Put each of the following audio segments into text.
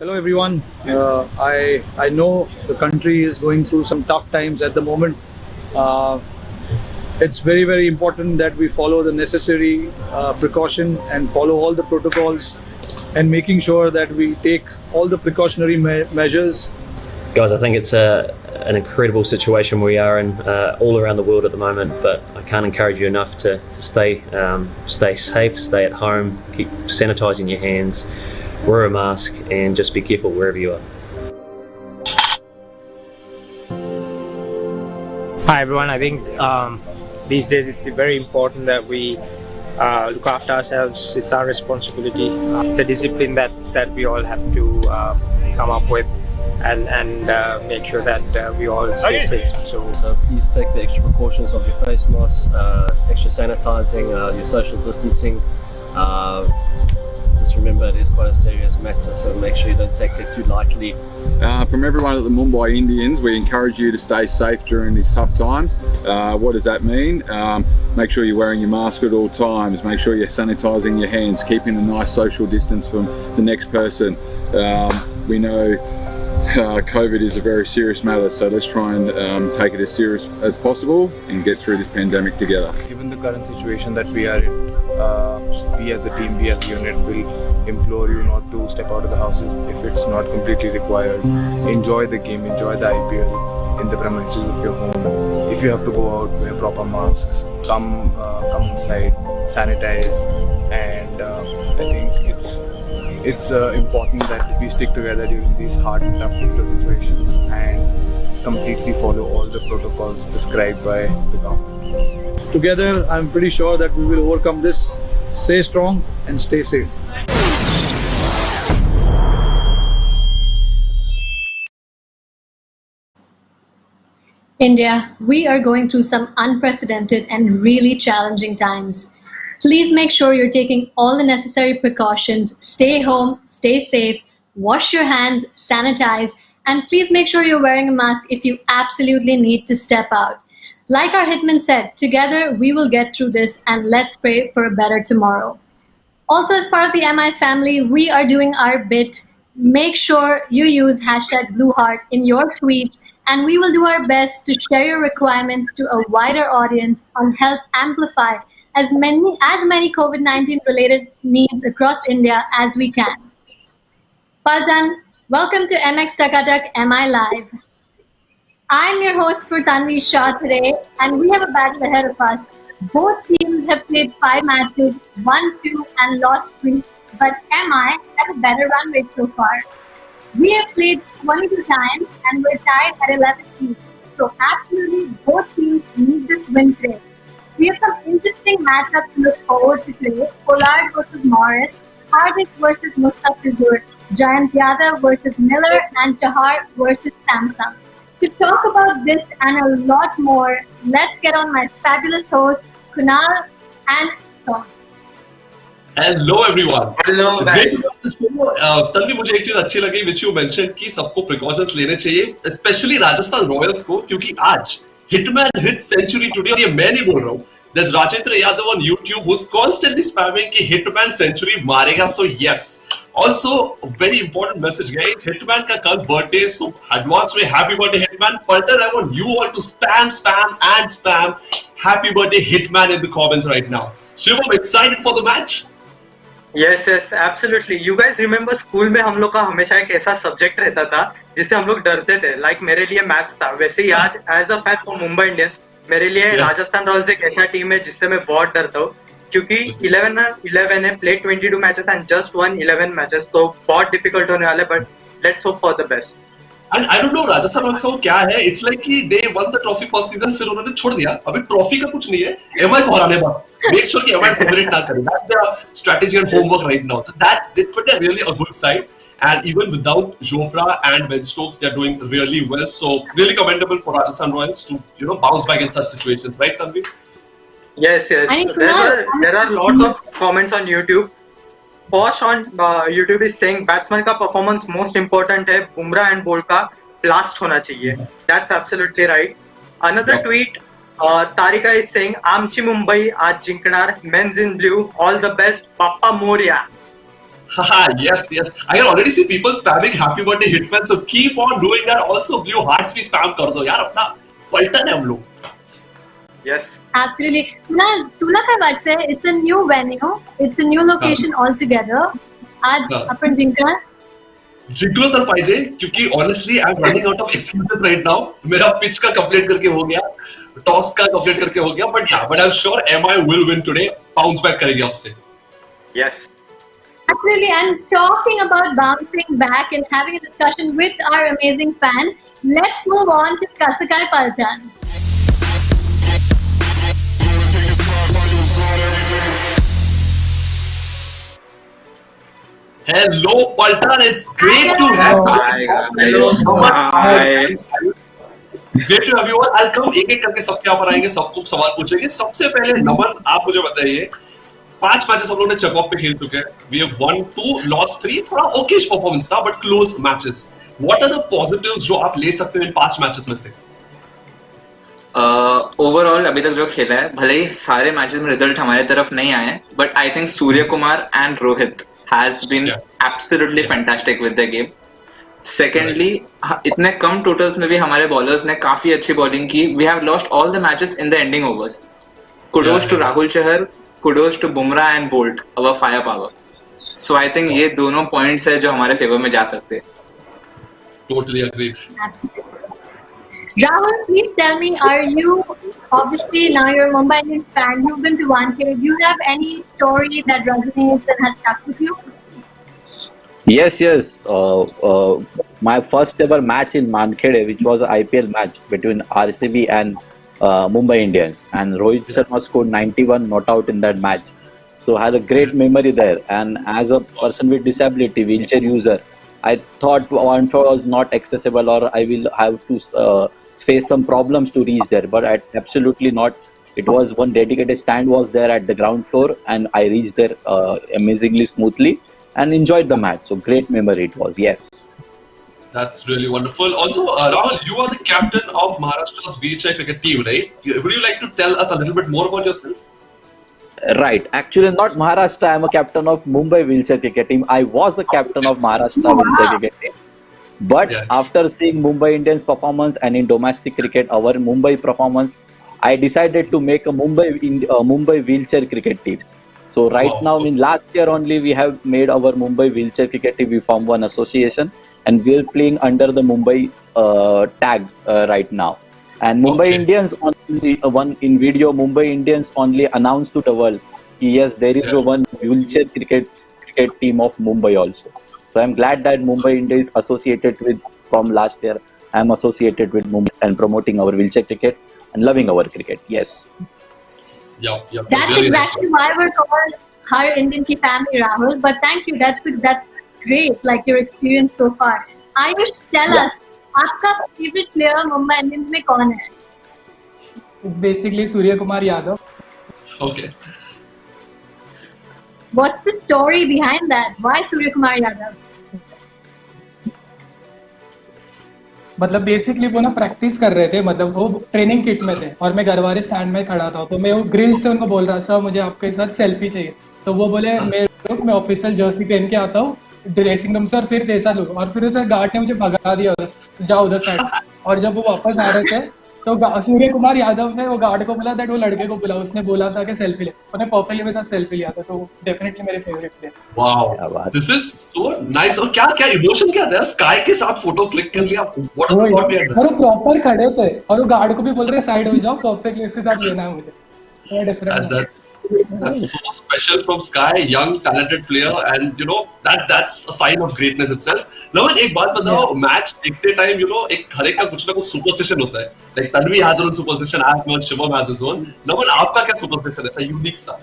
Hello everyone. I know the country is going through some tough times at the moment. Uh, it's very important that we follow the necessary precaution and follow all the protocols, and making sure that we take all the precautionary measures. Guys, I think it's an incredible situation we are in all around the world at the moment, but I can't encourage you enough to stay safe, stay at home, keep sanitising your hands, wear a mask, and just be careful wherever you are. Hi everyone, I think these days it's very important that we look after ourselves. It's our responsibility. It's a discipline that we all have to come up with and make sure that we all stay safe. So please take the extra precautions of your face mask, extra sanitizing, your social distancing. Just remember it is quite a serious matter, so make sure you don't take it too lightly. From everyone at the Mumbai Indians, we encourage you to stay safe during these tough times. What does that mean? Make sure you're wearing your mask at all times, make sure you're sanitizing your hands, keeping a nice social distance from the next person. We know COVID is a very serious matter, so let's try and take it as serious as possible and get through this pandemic together. Given the current situation that we are in, we as a team, we as a unit will implore you not to step out of the house if it's not completely required. Enjoy the game, enjoy the IPL in the premises of your home. If you have to go out, wear proper masks, come inside, sanitize, and I think it's important that we stick together during these hard and tough difficult situations and completely follow all the protocols prescribed by the government. Together, I'm pretty sure that we will overcome this. Stay strong and stay safe. India, we are going through some unprecedented and really challenging times. Please make sure you're taking all the necessary precautions. Stay home, stay safe, wash your hands, sanitize, and please make sure you're wearing a mask if you absolutely need to step out. Like our hitman said, together we will get through this, and let's pray for a better tomorrow. Also, as part of the MI family, we are doing our bit. Make sure you use #BlueHeart in your tweets, and we will do our best to share your requirements to a wider audience and help amplify as many COVID-19 related needs across India as we can. Paltan, welcome to MX Takatak MI Live. I'm your host for Tanvi Shah today, and we have a battle ahead of us. Both teams have played 5 matches, won 2 and lost 3, but MI have a better run rate so far. We have played 22 times and we're tied at 11 each, so absolutely both teams need this win today. We have some interesting matchups to look forward to today. Pollard versus Morris, Hardik versus Mustafizur, Jayant Yadav versus Miller, and Chahar versus Samsung. To talk about this and a lot more, let's get on my fabulous hosts, Kunal and Son. Hello everyone. Hello. तभी मुझे एक चीज अच्छी लगी which you mentioned कि सबको precautions लेने चाहिए, especially राजस्थान रॉयल्स को, क्योंकि आज हिटमैन हिट सेंचुरी टुडे, और ये मैं नहीं बोल रहा हूँ. There's Rajendra Yadav on YouTube who's constantly spamming कि Hitman century मारेगा, so yes. Also, very important message guys, Hitman का कल birthday, so advance में happy birthday Hitman. Further, I want you all to spam happy birthday Hitman in the comments right now. Shivam, excited for the match? Yes, absolutely. You guys remember school में हम लोग का हमेशा एक ऐसा subject रहता था जिससे हम लोग डरते थे, like मेरे लिए मैथ्स था. वैसे ही आज as a fan for Mumbai Indians मेरे लिए राजस्थान रॉयल्स एक ऐसा टीम है जिससे मैं बहुत डरता हूँ, क्योंकि 11 है, played 22 matches and just one 11 matches, so बहुत डिफिकल्ट होने वाला है, but let's hope for the best. And I don't know Rajasthan Royals का क्या है, it's like कि they won the trophy first season, फिर उन्होंने छोड़ दिया. अभी ट्रॉफी का कुछ नहीं है, MI को हराने बस. Make sure कि MI dominate ना करे. That's the strategy and homework right now. So they're really a good side. And even without Jofra and Ben Stokes, they're doing really well. So really commendable for Rajasthan Royals to bounce back in such situations, right, Tanvi? Yes. There are a lot of comments on YouTube. Posh on YouTube is saying batsman का performance most important है, Bumrah and Bolt का blast होना चाहिए. That's absolutely right. Another tweet, Tarika is saying आमची मुंबई आज जिंकणार, men's in blue, all the best, Papa Moria. Haha, yes, yes. I can already see people spamming happy birthday Hitman. So keep on doing that. Also, blue hearts भी spam कर दो यार अपना पलटन है हम लोग. Yes. Absolutely. तुला काय वाटतंय? It's a new venue. It's a new location altogether. आज हाँ. आपण जिंकणार. जिंकलो तर पाहिजे क्योंकि honestly I'm running out of excuses right now. मेरा pitch का complete करके हो गया, toss का complete करके हो गया, but I'm sure MI will win today. Bounce back करेगी आपसे. Yes. Absolutely. And talking about bouncing back and having a discussion with our amazing fans, let's move on to Kasakai Paltan. Hello, Paltan. It's great to have you. Hi. It's great to have you all. I'll come एक एक करके सबके यहाँ पर आएंगे, सबको सवाल पूछेंगे. सबसे पहले नमन, आप मुझे बताइए 5 मैचेस हम लोग ने चेकऑफ पे खेल चुके हैं. We have won 2, lost 3. थोड़ा ओकेश परफॉर्मेंस था, but close matches. What are the positives जो आप ले सकते हो इन 5 मैचेस में से? ओवरऑल अभी तक जो खेला है, भले ही सारे मैचेस में रिजल्ट हमारे तरफ नहीं आए हैं, but I think Surya Kumar and Rohit has been absolutely fantastic with the game. Secondly, इतने कम टोटल्स में भी हमारे बॉलर्स ने काफी अच्छी बॉलिंग की. We have lost all the matches in the ending overs. Kudos to Rahul Chahar, kudos to Bumrah and Boult, our fire power. So I think ये दोनों पॉइंट्स है जो हमारे फेवर में जा सकते हैं. Totally agree. Absolutely. Rahul, please tell me, are you, obviously now you're a Mumbai Indians fan, you've been to Wankhede, do you have any story that resonates and has stuck with you? Yes. My first ever match in Wankhede, which was an IPL match between RCB and Mumbai Indians, and Rohit Sharma scored 91 not out in that match. So I had a great memory there. And as a person with disability, wheelchair user, I thought Wankhede was not accessible, or I will have to face some problems to reach there. But absolutely not. It was one dedicated stand was there at the ground floor, and I reached there amazingly smoothly and enjoyed the match. So great memory it was. Yes. That's really wonderful. Also, Rahul, you are the captain of Maharashtra's wheelchair cricket team, right? Would you like to tell us a little bit more about yourself? Right. Actually, not Maharashtra. I'm a captain of Mumbai wheelchair cricket team. I was a captain of Maharashtra wheelchair cricket team. But after seeing Mumbai Indians performance and in domestic cricket, our Mumbai performance, I decided to make a Mumbai wheelchair cricket team. So right now, in last year only, we have made our Mumbai wheelchair cricket team. We formed one association, and we are playing under the Mumbai tag right now. And Mumbai Indians only one in video. Mumbai Indians only announced to the world, yes, there is one wheelchair cricket team of Mumbai also. So I'm glad that Mumbai Indians is associated with from last year. I'm associated with Mumbai and promoting our wheelchair cricket and loving our cricket. Yes. Yep. That's really exactly why we're called Har Indian Ki Family, Rahul. But thank you. That's great. Like your experience so far. Ayush, tell us, आपका favorite player Mumbai Indians में कौन है? It's basically Surya Kumar Yadav. Okay. What's the story behind that? Why Surya Kumar Yadav? मतलब basically वो ना practice कर रहे थे, मतलब वो ट्रेनिंग किट में थे और मैं गरवारे स्टैंड में खड़ा था. तो मैं वो ग्रिल से उनको बोल रहा, सर मुझे आपके साथ सेल्फी चाहिए. तो वो बोले मैं ऑफिशियल जर्सी पहन के आता हूँ ड्रेसिंग रूम से और फिर ऐसा लो. और फिर उसे गार्ड ने मुझे भगा दिया उधर, जाओ उधर साइड. और जब वो वापस आ रहे थे तो सूर्य कुमार यादव ने वो गार्ड को बोला दैट वो लड़के को बुला, उसने बोला था कि सेल्फी ले. उन्हें परफेक्टली मेरे साथ सेल्फी लिया था. तो डेफिनेटली मेरे फेवरेट थे. Wow, this is so nice. और क्या इमोशन क्या था? स्काई के साथ फोटो क्लिक कर लिया. What was the thought behind that? और वो प्रॉपर खड़े थे और वो गार्ड को भी बोल रहे साइड हो जाओ, परफेक्टली इसके साथ लेना है मुझे. That's so special from Sky, young talented player, and you know that's a sign of greatness itself. Naman, एक बात बताओ, मैच देखते टाइम एक हर एक का कुछ ना कुछ सुपरस्टिशन होता है. Like Tanvi has her own superstition, as well Shivam has his own. Naman, आपका क्या सुपरस्टिशन है ऐसा यूनिक सा?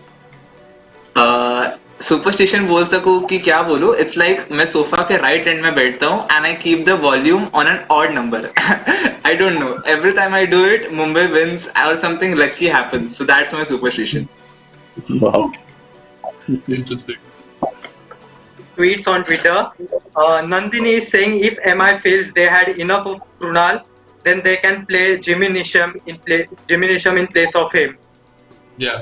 सुपरस्टिशन बोल सकूं कि क्या बोलूं. इट्स लाइक मैं सोफा के राइट एंड में बैठता हूं and I keep the volume on an odd number. I don't know, every time I do it Mumbai wins और something lucky happens. So that's my superstition. Wow. Interesting. Tweets on Twitter. Nandini is saying if MI feels they had enough of Krunal, then they can play Jimmy Nisham in place of him. Yeah.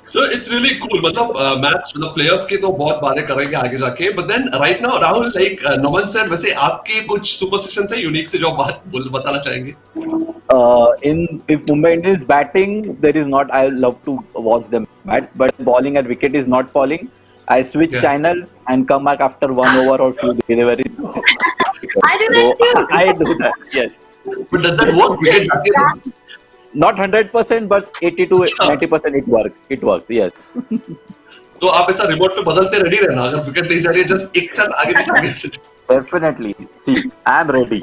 So it's really cool. मतलब match मतलब players के तो बहुत बातें करेंगे आगे जाके. But then right now Rahul, like Naman said, वैसे आपके कुछ superstitions है यूनिक से जो आप बताना चाहेंगे? If Mumbai Indians batting, there is not. I love to watch them bat, but bowling at wicket is not falling. I switch channels and come back after 1 over or few deliveries. I do that too. I do that. Yes. But does that work? Wicket जाती है तो? Not 100%, but 80 to 90% it works. It works. Yes. तो आप ऐसा remote पे बदलते ready रहना अगर विकेट नहीं जा रही है जस्ट एक चल आगे पीछे. Definitely. See, I am ready.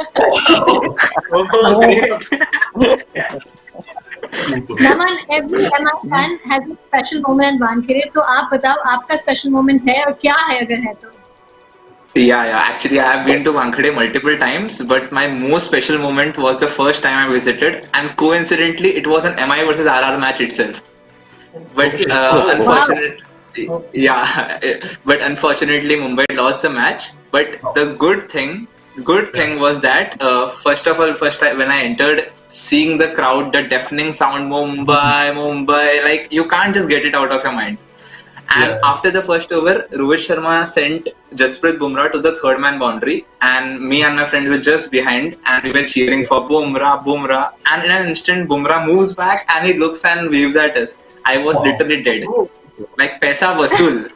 Naman, every MI fan has a special moment in Wankhede. तो आप बताओ आपका special moment है और क्या है अगर है तो? Yeah. Actually, I have been to Wankhede multiple times, but my most special moment was the first time I visited, and coincidentally, it was an MI versus RR match itself. But unfortunately, but unfortunately, Mumbai lost the match. But the good thing was that first of all, when I entered, seeing the crowd, the deafening sound, Mumbai, like you can't just get it out of your mind. And after the first over, Rohit Sharma sent Jasprit Bumrah to the third man boundary, and me and my friends were just behind, and we were cheering for Bumrah. And in an instant, Bumrah moves back and he looks and waves at us. I was literally dead, like paisa vasool.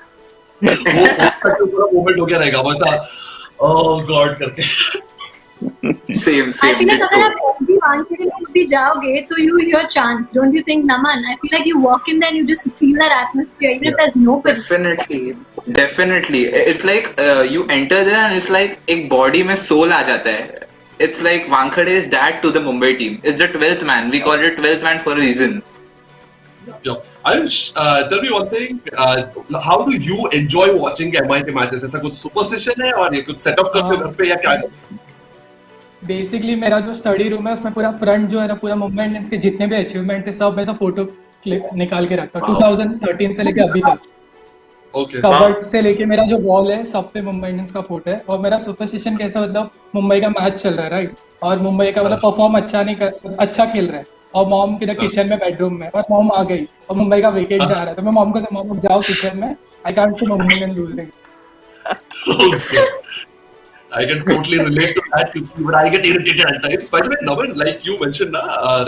वो moment हो गया रहेगा वैसा. Oh God करके. Same. I feel like अगर आप every Wankhede में भी जाओगे तो you hear chants. Don't you think, Naman? I feel like you walk in there and you just feel that atmosphere, even if there's nobody. Definitely. It's like you enter there and it's like एक body में soul आ जाता है. It's like Wankhede is dad to the Mumbai team. It's the 12th man. We call it 12th man for a reason. Ayush, tell me one thing. How do you enjoy watching MI के matches? ऐसा कुछ superstition है और ये कुछ setup करते हो घर पे या क्या? बेसिकली मेरा जो स्टडी रूम है उसमें पूरा फ्रंट जो है ना पूरा मुंबई इंडियंस के जितने भी अचीवमेंट्स है सब ऐसा फोटो क्लिक निकाल के रखता हूँ 2013 से लेके अभी तक. कबर्ड से लेके मेरा जो वॉल है सब पे मुंबई इंडियंस का फोटो है. और मेरा सुपरस्टिशन कैसा मतलब मुंबई का मैच चल रहा है राइट और मुंबई का मतलब परफॉर्म अच्छा खेल रहा है और मॉम किधर किचन में बेडरूम में और मॉम आ गई और मुंबई का विकेट जा रहा है तो मैं मॉम को मॉम जाओ किचन में I can't see Mumbai Indians losing. I can totally relate to that, but I get irritated at times. By the way, Naman, like you mentioned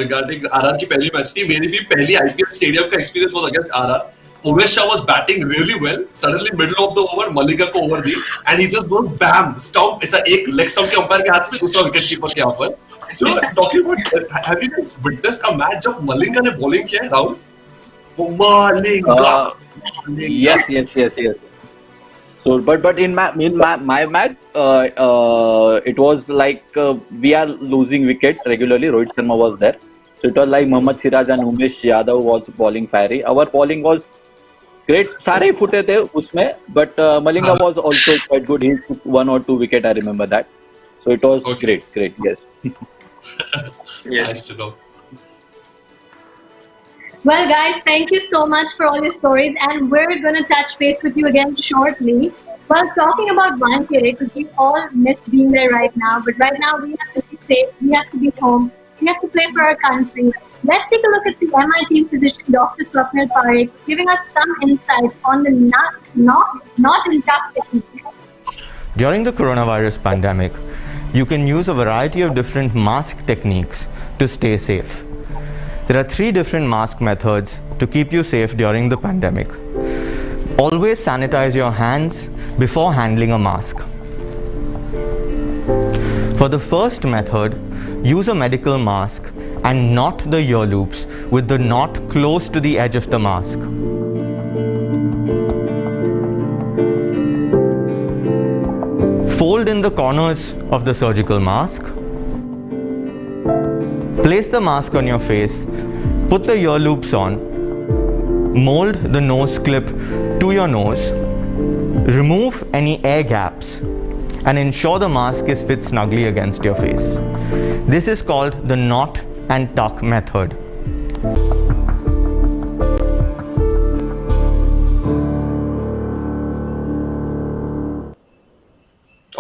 regarding RR की पहली मैच थी, मेरी भी पहली IPL स्टेडियम का experience was against RR. Umesh Shah was batting really well. Suddenly, middle of the over, Malinga को over the, and he just goes bam, stump. ऐसा एक leg stump के अंपायर के हाथ में, दूसरा wicket keeper के यहाँ पर. So talking about, have you guys witnessed a match जब Malinga ने bowling किया है, Rahul? Malinga. Yes. So, but in my match, it was like we are losing wickets regularly. Rohit Sharma was there, so it was like Mohammad Siraj and Umesh Yadav was bowling fiery. Our bowling was great. सारे फुटे थे उसमें, but Malinga was also quite good. He took 1 or 2 wickets. I remember that. So it was great. Yes. Nice to know. Well, guys, thank you so much for all your stories, and we're going to touch base with you again shortly. Well, talking about Wankhede, because we all miss being there right now, but right now we have to be safe, we have to be home, we have to play for our country. Let's take a look at the MI team physician, Dr. Swapnil Parekh, giving us some insights on the not in tough techniques. During the coronavirus pandemic, you can use a variety of different mask techniques to stay safe. There are 3 different mask methods to keep you safe during the pandemic. Always sanitize your hands before handling a mask. For the first method, use a medical mask and knot the ear loops with the knot close to the edge of the mask. Fold in the corners of the surgical mask. Place the mask on your face, put the ear loops on, mold the nose clip to your nose, remove any air gaps, and ensure the mask is fit snugly against your face. This is called the knot and tuck method.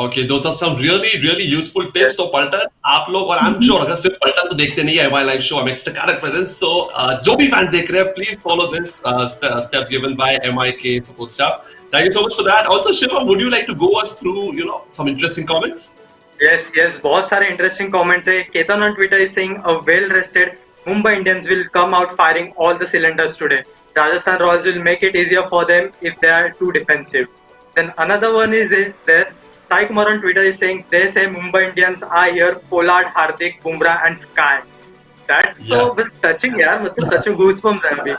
Okay, those are some really useful tips. So पलटन आप लोग और I'm sure अगर सिर्फ पलटन तो देखते नहीं है MI live show, I'm extra current presence. So जो भी fans देख रहे हैं, please follow this step given by MIK support staff. Thank you so much for that. Also, Shiva, would you like to go us through some interesting comments? Yes, बहुत सारे interesting comments है. Ketan on Twitter is saying a well-rested Mumbai Indians will come out firing all the cylinders today. Rajasthan Royals will make it easier for them if they are too defensive. Then another one is there. Sai Kumar on Twitter is saying they say Mumbai Indians are here Pollard, Hardik, Bumrah and Sky. That's so touching यार, मतलब सच में goosebumps है अभी.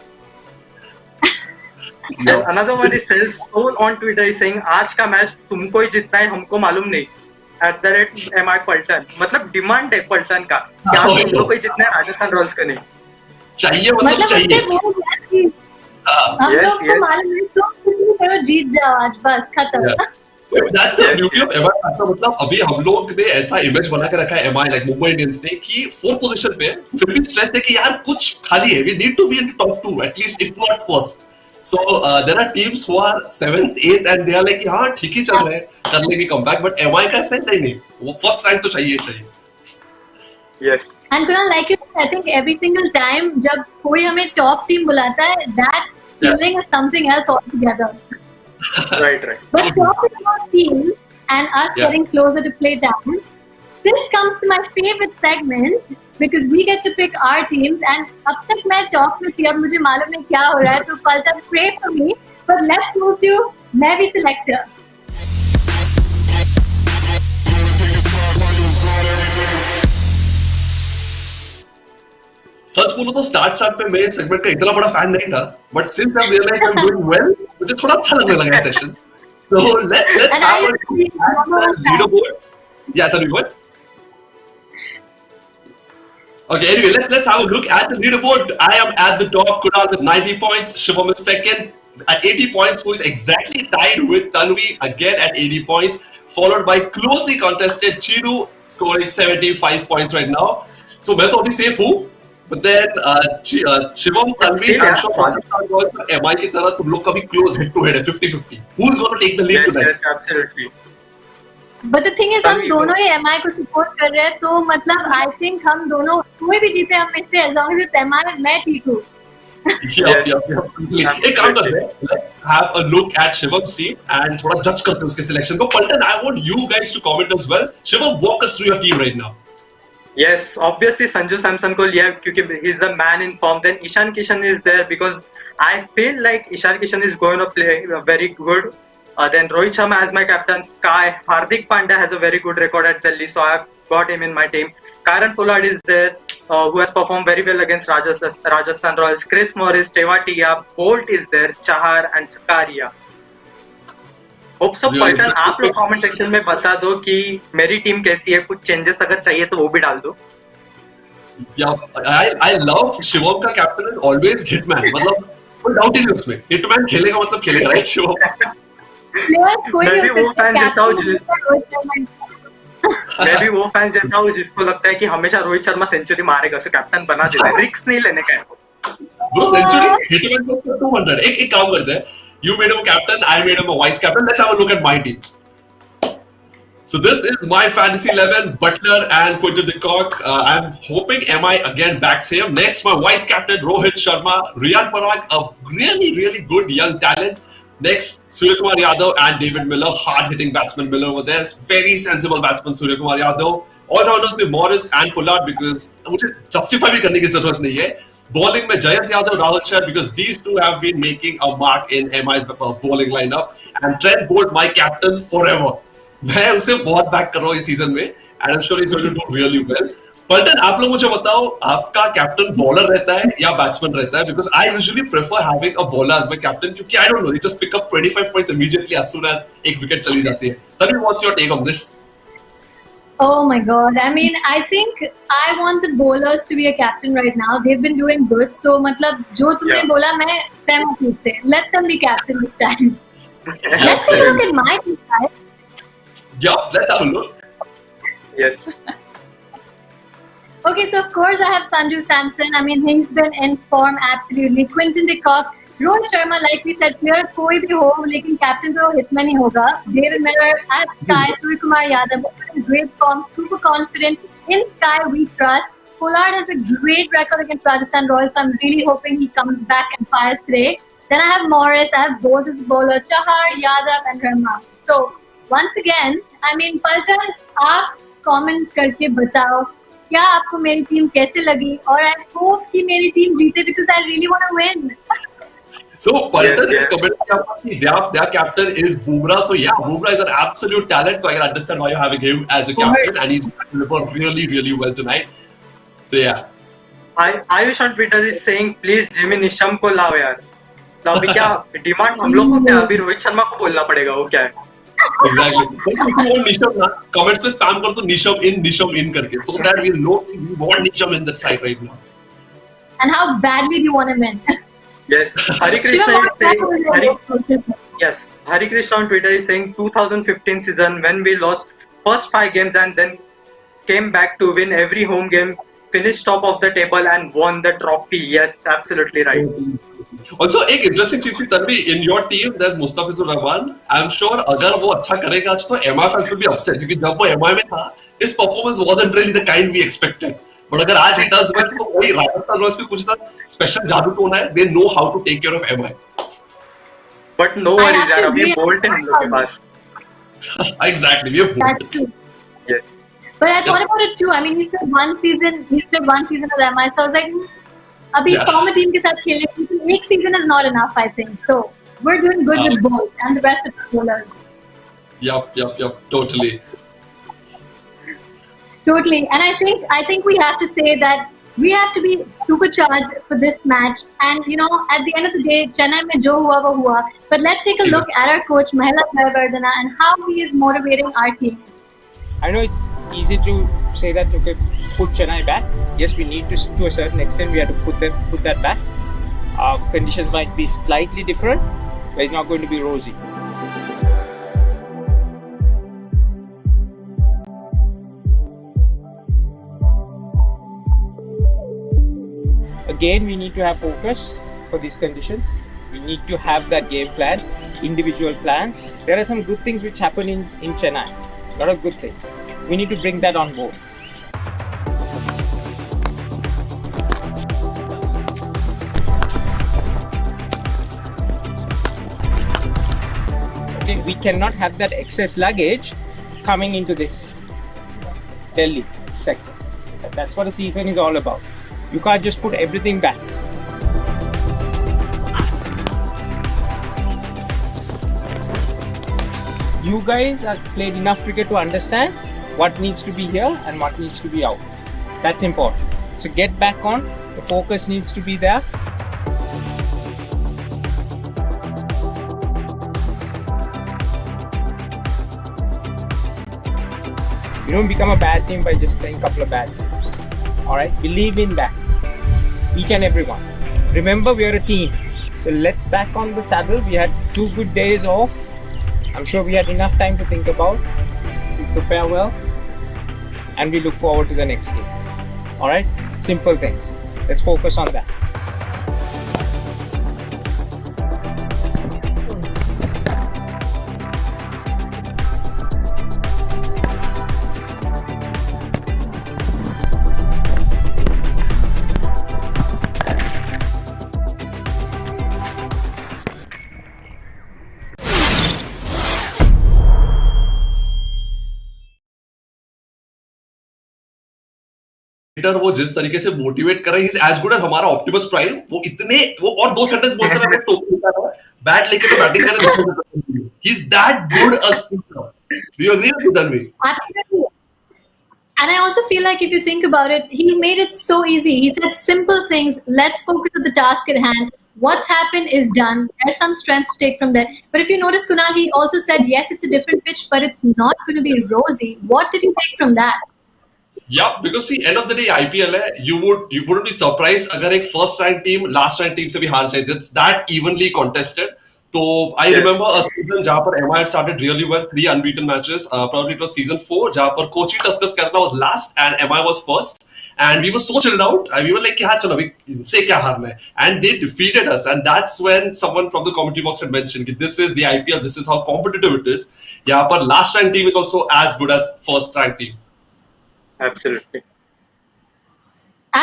Another one is Self Soul on Twitter is saying आज का match तुमको ही जीतना है हमको मालूम नहीं. @MI पलटन मतलब डिमांड है पलटन का कि आज तुम लोग को ही जीतना है राजस्थान रॉयल्स का नहीं. चाहिए मतलब चाहिए. हम लोग को मालूम नहीं तो कुछ भी करो जीत जाओ आज बस खत्म. That's the beauty of MI. ऐसा मतलब अभी हम लोग ने ऐसा इमेज बना के रखा है MI like मुंबई इंडियंस ने कि 4th पोजीशन पे फिर भी स्ट्रेस है कि यार कुछ खाली है. We need to be in the top 2 at least if not first. So there are teams who are 7th, 8th and they are like हाँ ठीक ही चल रहे हैं कर लेंगे comeback but MI का ऐसा नहीं वो first rank तो चाहिए. Yes. And Kunal, like you, I think every single time जब कोई हमें top team बुलाता है, that feeling is something else altogether. Right. But talking about teams and us getting closer to play time, this comes to my favorite segment because we get to pick our teams. And अब तक मैं talk में थी, अब मुझे मालूम नहीं क्या हो रहा है, तो पलटन pray for me. But let's move to मैं भी selector. सच बोलो तो स्टार्ट पे मैं सेगमेंट का इतना बड़ा फैन नहीं था but since I realize I am doing well मुझे थोड़ा अच्छा लगने लगा ये session so let's have a leaderboard या तभी what Okay, anyway, let's have a look at the leaderboard. I am at the top, Kunal with 90 points, Shivam is second at 80 points, who is exactly tied with Tanvi again at 80 points, followed by closely contested Chidu scoring 75 points right now. So मैं तो अभी safe हूँ. But then Shivam, Tanvi, I'm sure Rajasthan Royals और MI की तरह तुम लोग का भी close head to head है 50-50. Who's going to take the lead tonight? Yes, absolutely. But the thing is, हम दोनों ही MI को support कर रहे हैं, तो मतलब I think हम दोनों कोई भी जीते हम में से as long as it's MI मैं ठीक हूँ. एक काम करते हैं. Let's have a look at Shivam's team and थोड़ा judge करते हैं उसके selection को. Paltan, I want you guys to comment as well. Shivam, walk us through your team right now. Yes, obviously Sanju Samson को लिया क्योंकि he's the man in form. Then Ishan Kishan is there because I feel like Ishan Kishan is going to play very good. Then Rohit Sharma as my captain. Sky, Hardik Pandya has a very good record at Delhi, so I've got him in my team. Karan Pollard is there, who has performed very well against Rajasthan Royals. Chris Morris, Tewatia, Bolt is there, Chahar and Sakaria. Hope so. Paltan, आप लोग comment section में बता दो कि मेरी team कैसी है. कुछ changes अगर चाहिए तो वो भी डाल दो. Yeah, I love Shivam का captain is always hitman. मतलब कोई doubt ही नहीं उसमें. Hitman खेलेगा मतलब खेलेगा, right Shivam? मैं भी वो फैन जैसा हूँ जिसको लगता है कि हमेशा रोहित शर्मा सेंचुरी मारेगा, उसे कैप्टन बना देता है. रिस्क नहीं लेने का है ब्रो. सेंचुरी हिटमैन को 200. एक काम करते हैं. You made him a captain, I made him a vice captain. Let's have a look at my team. So this is my fantasy 11, Butler and Quinton de Kock. I'm hoping MI again backs him. Next, my vice captain Rohit Sharma, Riyan Parag, a really good young talent. Next, Surya Kumar Yadav and David Miller, hard-hitting batsman Miller over there. Very sensible batsman Surya Kumar Yadav. All-rounders में Morris and Pollard because मुझे justify भी करने की जरूरत नहीं है. Bowling में Jayant Yadav, Rahul Chahar because these two have been making a mark in MI's bowling lineup. And Trent Bolt, my captain forever. मैं उसे बहुत back कर रहा हूँ इस season में and I'm sure he's going to do really well. Paltan, आप लोग मुझे बताओ आपका कैप्टन बॉलर रहता है या बैट्समैन रहता है? Because I usually prefer having a bowler as my captain क्योंकि I don't know, they just pick up 25 points immediately as soon as एक विकेट चली जाती है. Tanvi, what's your take on this? Oh my God! I mean, I think I want the bowlers to be a captain right now. They've been doing good, so मतलब जो तुमने बोला मैं सहमत हूँ उससे. Let them be captain this time. Let's take a look at my team, guys. Yeah, let's have a look. Yes. Okay, so of course I have Sanju Samson. I mean, he's been in form absolutely. Quinton de Kock, Rohit Sharma, like we said, player कोई भी हो, लेकिन captain तो hitman ही होगा. David Miller at Sky, Surya Kumar Yadav, in great form, super confident. In Sky, we trust. Pollard has a great record against Rajasthan Royals, so I'm really hoping he comes back and fires today. Then I have Morris, I have both as bowler, Chahar, Yadav, and Sharma. So once again, I mean, Paltan, आप comment करके बताओ क्या आपको मेरी team कैसे लगी? और I hope कि मेरी टीम जीते because I really want to win. So Paltan is commenting their captain is Bumrah. So yeah, Bumrah is an absolute talent. So I can understand why you're having him as a captain, and he's delivered really, really well tonight. So yeah. Ayush on Twitter is saying, please Jimmy Nisham को लाओ यार. तो अभी क्या demand हम लोग को क्या अभी रोहित शर्मा को बोलना पड़ेगा वो क्या है? Exactly. वो निशम ना comments पे spam कर तो निशम इन करके. So that we know we want Nisham in that side right now. And how badly do you want him in? Yes, Hari Krishna is saying. Hari Krishna on Twitter is saying 2015 season when we lost first 5 games and then came back to win every home game, finished top of the table and won the trophy. Yes, absolutely right. Also, एक interesting चीज थी Tanvi, in your team there's Mustafizur Rahman. I'm sure अगर वो अच्छा करेगा आज तो MI fans will be upset क्योंकि जब वो MI में था, his performance wasn't really the kind we expected. But अगर आज he does well तो वही राजस्थान रॉयल्स पे कुछ ना special जादू टोना है. They know how to take care of MI. But no worries यार, अभी Bolt है हम लोग के पास. Exactly, we have Bolt. Yes. But I thought about it too. I mean, he's played one season as MI, so I was like, अभी former team के साथ खेलने के लिए एक season is not enough, I think. So we're doing good with both and the rest of the bowlers. Yup, totally. Totally, and I think we have to say that we have to be supercharged for this match. And you know, at the end of the day, Chennai mein jo hua wo hua. But let's take a look at our coach Mahela Jayawardena and how he is motivating our team. I know it's easy to say that okay, put Chennai back. Yes, we need to a certain extent we have to put that back. Conditions might be slightly different, but it's not going to be rosy. Again, we need to have focus for these conditions. We need to have that game plan, individual plans. There are some good things which happen in Chennai. A lot of good things. We need to bring that on board. Okay, we cannot have that excess luggage coming into this Delhi sector. That's what the season is all about. You can't just put everything back. You guys have played enough cricket to understand what needs to be here and what needs to be out. That's important. So get back on. The focus needs to be there. You don't become a bad team by just playing a couple of bad games. Alright? Believe in that. Each and every one. Remember, we are a team. So let's back on the saddle. We had 2 good days off. I'm sure we had enough time to think about. We prepare well. And we look forward to the next game. Alright? Simple things. Let's focus on that. वो जिस तरीके से motivate कर रहे हैं, he's as good as हमारा Optimus prime. वो और 2 सेंटेंस बोलते रहे, टोपी लगा बैट लेके तो बैटिंग करने. He's that good a speaker. Do you agree with me, Tanvi? Absolutely. And I also feel like if you think about it, he made it so easy. He said simple things. Let's focus on the task at hand. What's happened is done. There's some strengths to take from there. But if you notice, Kunal, he also said, yes, it's a different pitch, but it's not going to be rosy. What did you take from that? Yeah, because see, end of the day, IPL है, you wouldn't be surprised अगर एक first ranked team, last ranked team से भी हार जाए. That's that evenly contested. तो I remember a season जहाँ पर MI had started really well, 3 unbeaten matches. Probably it was season 4 जहाँ पर Kochi Tuskers Kerala was last and MI was first. And we were so chilled out. We were like, "Yeah, चलो अभी इनसे क्या हारना है?" And they defeated us. And that's when someone from the commentary box had mentioned that this is the IPL. This is how competitive it is. यहाँ पर last ranked team is also as good as first ranked team. Absolutely.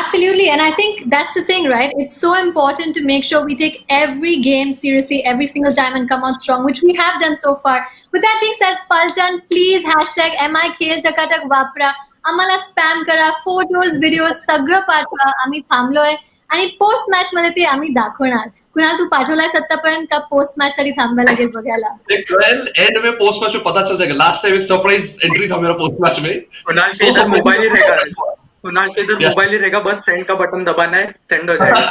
Absolutely, and I think that's the thing, right? It's so important to make sure we take every game seriously every single time and come out strong, which we have done so far. With that being said, Paltan, please hashtag MI Khel Takatak Vapra. आम्हाला spam करा, photos videos सगळं पाठवा. आम्ही थांबलोय आणि post match मध्ये ते आम्ही दाखवणार. कुणाल तू पाठवलायस आतापर्यंत का पोस्ट मॅच साठी थांबायला लागेल बघायला? एंड में पोस्ट मैच में पता चल जाएगा. लास्ट टाइम एक सरप्राइज एंट्री था मेरा पोस्ट मैच में. कुणाल के इधर मोबाइल ही रहेगा. कुणाल के इधर मोबाइल ही रहेगा, बस सेंड का बटन दबाना है, सेंड हो जाएगा.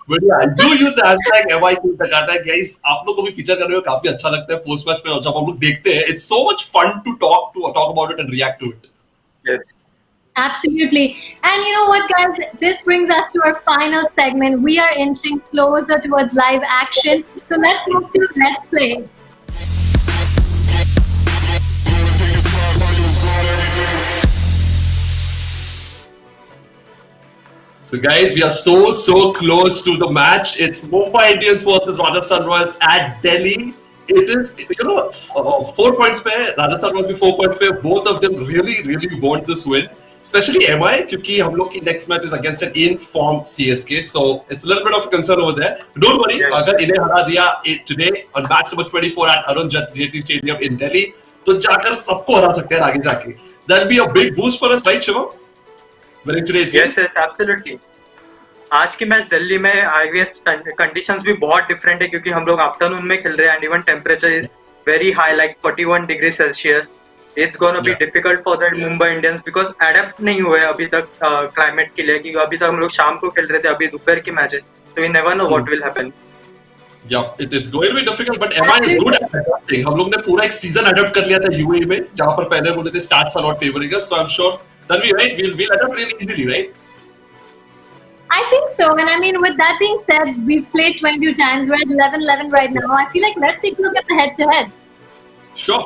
But yeah, do use the hashtag MIKiltakata, guys. आप लोग को भी फीचर करने में काफी अच्छा लगता है पोस्ट मैच में जब हम लोग देखते हैं. It's so much fun to talk about it and react to it. Yes. Absolutely. And you know what, guys? This brings us to our final segment. We are inching closer towards live action. So let's move to Let's Play. So guys, we are so close to the match. It's Mumbai Indians versus Rajasthan Royals at Delhi. It is, 4 points पे Rajasthan Royals भी 4 points पे. Both of them really want this win. Especially MI, क्योंकि हम लोग की next match is against an in-form CSK. So it's a little bit of a concern over there. Don't worry, अगर इन्हें हरा दिया today on match number 24 at Arun Jaitley Stadium in Delhi, तो जाकर सबको हरा सकते हैं आगे जाके. That'll be a big boost for us, right, Shivam? Yes, absolutely. आज की मैच दिल्ली में आई गेस कंडीशंस भी बहुत डिफरेंट है क्योंकि हम लोग आफ्टरनून में खेल रहे हैं and even temperature is very high like 41 degree Celsius. It's gonna be difficult for the Mumbai Indians because adapt नहीं हुए अभी तक क्लाइमेट के लिए, क्योंकि अभी तक हम लोग शाम को खेल रहे थे, अभी दोपहर की मैच है, तो we never know what will happen. Yeah, it's going to be difficult, but MI is good at adapting. हम लोग ने पूरा एक सीजन अडॉप्ट कर लिया था UAE में, जहाँ पर पहले बोले थे stars are not favouring us, so I'm sure that'll be right. We'll adapt really easily, right? I think so, and I mean, with that being said, we've played 22 times. We're at 11-11 right now. I feel like let's take a look at the head-to-head. Sure.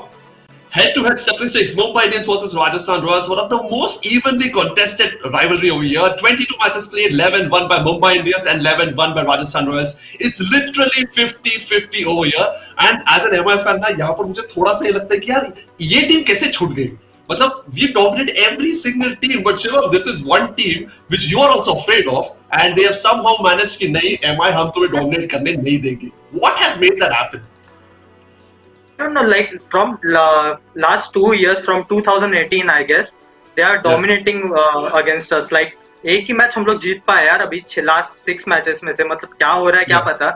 Head-to-head statistics: Mumbai Indians versus Rajasthan Royals, one of the most evenly contested rivalry over here. 22 matches played, 11 won by Mumbai Indians and 11 won by Rajasthan Royals. It's literally 50-50 over here. And as an MI fan ना, यहाँ पर मुझे थोड़ा सा ये लगता है कि यार ये टीम कैसे छूट गई. मतलब we dominate every single team, but Shivam, this is one team which you are also afraid of, and they have somehow managed कि नहीं MI हम तुम्हें dominate करने नहीं देंगे. What has made that happen? No, like from last 2 years, from 2018, I guess, they are dominating against us. Like एक ही match हम लोग जीत पाए यार अभी लास्ट 6 मैचेस में से. मतलब क्या हो रहा है क्या पता.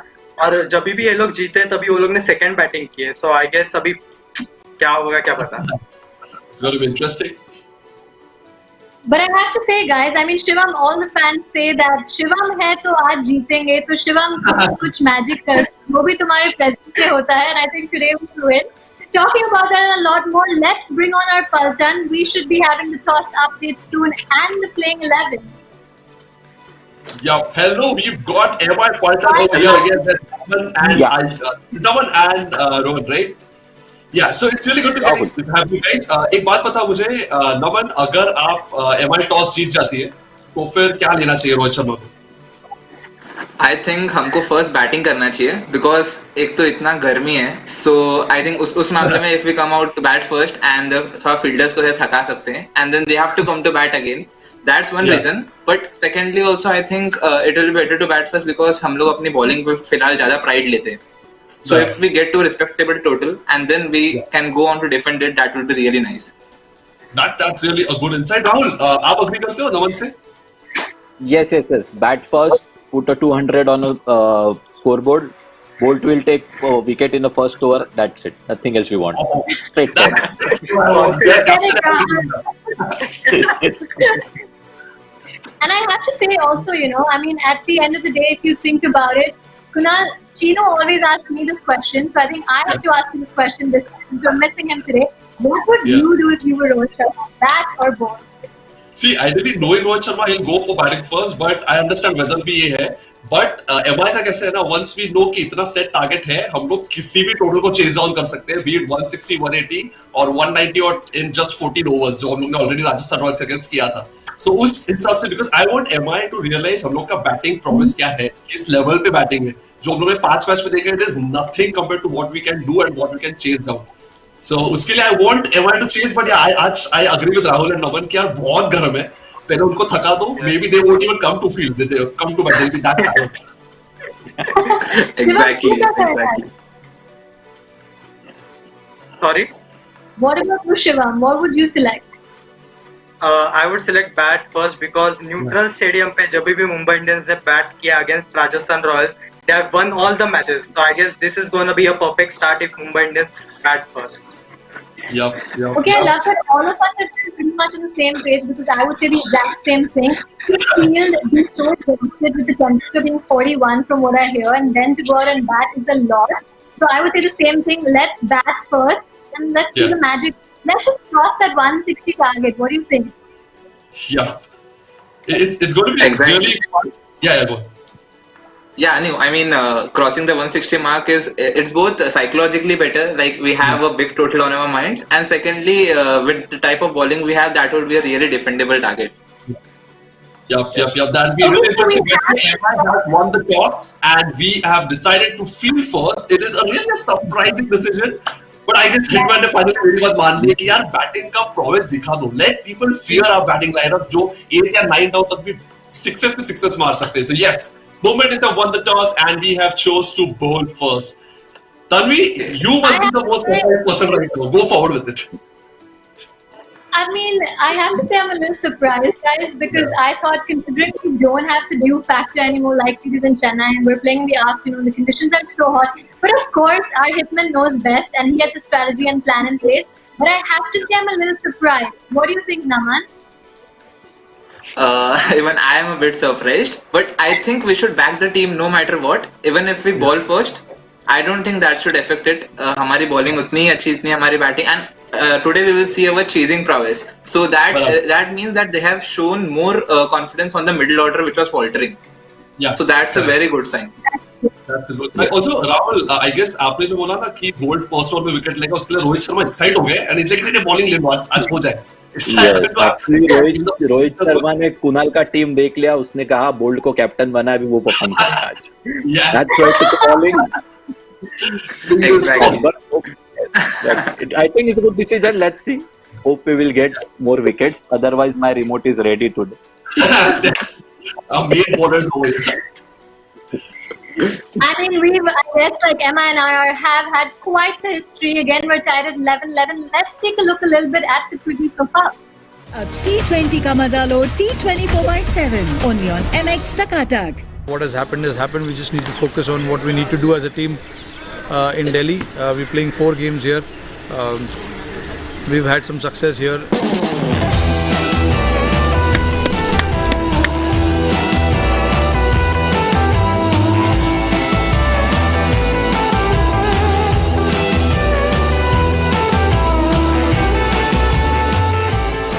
और जब भी ये लोग जीते तभी वो लोग ने सेकंड बैटिंग की है. So I guess अभी क्या होगा क्या पता. It's going to be interesting. But I have to say, guys, I mean, Shivam, all the fans say that Shivam है तो आज जीतेंगे, तो Shivam कुछ magic कर, वो भी तुम्हारे presence से होता है, and I think today we will win. Talking about that and a lot more, let's bring on our Paltan. We should be having the toss update soon and the playing 11. Yeah, hello, we've got MI Paltan over here against Naman and Rohan, right? Yeah, so it's really good to have you guys. एक बात पता मुझे, नमन, अगर आप MI toss जीत जाती है तो फिर क्या लेना चाहिए रोहित शर्मा को? आई थिंक हमको फर्स्ट बैटिंग करना चाहिए बिकॉज एक तो इतना गर्मी है. सो आई थिंक उस मामले में if we come out to bat first and थोड़ा फील्डर्स को थका सकते हैं and then they have to come to bat again. That's one reason. But secondly also I think it will be better to bat first because हम लोग अपनी bowling पे फिलहाल ज्यादा प्राइड लेते हैं. So if we get to a respectable total and then we can go on to defend it, that will be really nice. That's really a good insight. Rahul, आप agree करते हो नमन से? Yes. Bat first, put a 200 on a scoreboard. Bolt will take a wicket in the first over. That's it. Nothing else we want. Straightforward. And I have to say also, you know, I mean, at the end of the day, if you think about it, Kunal, Chino always asks me this question, so I think I have to ask you this question this time. Since you're missing him today, what would you do if you were Rohit Sharma, bat or ball? See, ideally knowing Rohit Sharma, he'll go for batting first, but I understand whether भी ये है. But MI का कैसे है ना, once we know कि इतना set target है, हम लोग किसी भी टोटल को चेज डाउन कर सकते हैं, बी इट 160, 180 और 190 और इन जस्ट 14 ओवर्स, जो हम लोग ने ऑलरेडी राजस्थान रॉयल्स अगेंस्ट किया था. सो उस हिसाब से, because I want MI to realize हम लोग का बैटिंग प्रॉमिस क्या है, किस लेवल पे बैटिंग है. जो हम लोग ने 5 मैच में देखा, it is nothing compare to what we can do and what we can chase down. So उसके लिए I want MI to chase, but आज I agree with Rahul and Naman कि यार बहुत गर्म है, पहले उनको थका दो, maybe they won't even come to field, they come to bat, they will be that tired. Exactly. Sorry. What about you, Shivam? What would you select? I would select bat first because neutral stadium पे जब भी Mumbai Indians ने bat किया against Rajasthan Royals, they have won all the matches. So I guess this is going to be a perfect start if Mumbai Indians bat first. Yup. Okay, I love that all of us are pretty much on the same page because I would say the exact same thing. The field is so exhausted with the temperature being 41 from what I hear, and then to go out and bat is a lot. So I would say the same thing. Let's bat first and let's do the magic. Let's just cross that 160 target. What do you think? Yeah. It's going to be really fun. Yeah, go on. Yeah, no, I mean, crossing the 160 mark it's both psychologically better, like we have a big total on our minds, and secondly, with the type of bowling we have, that will be a really defendable target. Yup. That'll be really interesting. MI has won the toss and we have decided to field first. It is a really surprising decision. But I guess Hitman ने finally मेरी बात मान ली कि यार batting का progress दिखा दो. Let people fear our batting lineup जो 8 या 9 डाउन तक भी सिक्सेस पे सिक्सेस मार सकते हैं. So yes, Mumbai Indians have won the toss and we have chose to bowl first. Tanvi, you must be the most surprised person right now. Go forward with it. I mean, I have to say I'm a little surprised, guys, because I thought considering we don't have the dew factor anymore like we did in Chennai and we're playing in the afternoon, the conditions are so hot. But of course, our hitman knows best and he has a strategy and plan in place. But I have to say I'm a little surprised. What do you think, Naman? Even I am a bit surprised, but I think we should back the team no matter what. Even if we bowl first, I don't think that should affect it. हमारी bowling उतनी ही अच्छी, इतनी हमारी batting, and today we will see our chasing prowess. So that means that they have shown more confidence on the middle order, which was faltering. Yeah. So that's a very good sign. That's a good sign. Also, Rahul, I guess आपने जो बोला ना कि bolt first over में wicket लेगा, उसके लिए Rohit Sharma excite हो गए and he's like नहीं बॉलिंग ले लो आज हो जाए. रोहित शर्मा ने कुणाल का टीम देख लिया, उसने कहा बोल्ट को कैप्टन बना, अभी वो परफॉर्म करेगा आज. That's why it's bowling. Exactly. I think it's a good decision. Let's see. Hope we will get more wickets. Otherwise, my remote is ready today. That's our main bowlers over here. I mean, I guess like Emma and I have had quite the history. Again, we're tied at 11-11. Let's take a look a little bit at the quickie so far. अब T20 का मजा लो T24/7 only on MX Takatak. What has happened. We just need to focus on what we need to do as a team in Delhi. We're playing 4 games here. We've had some success here.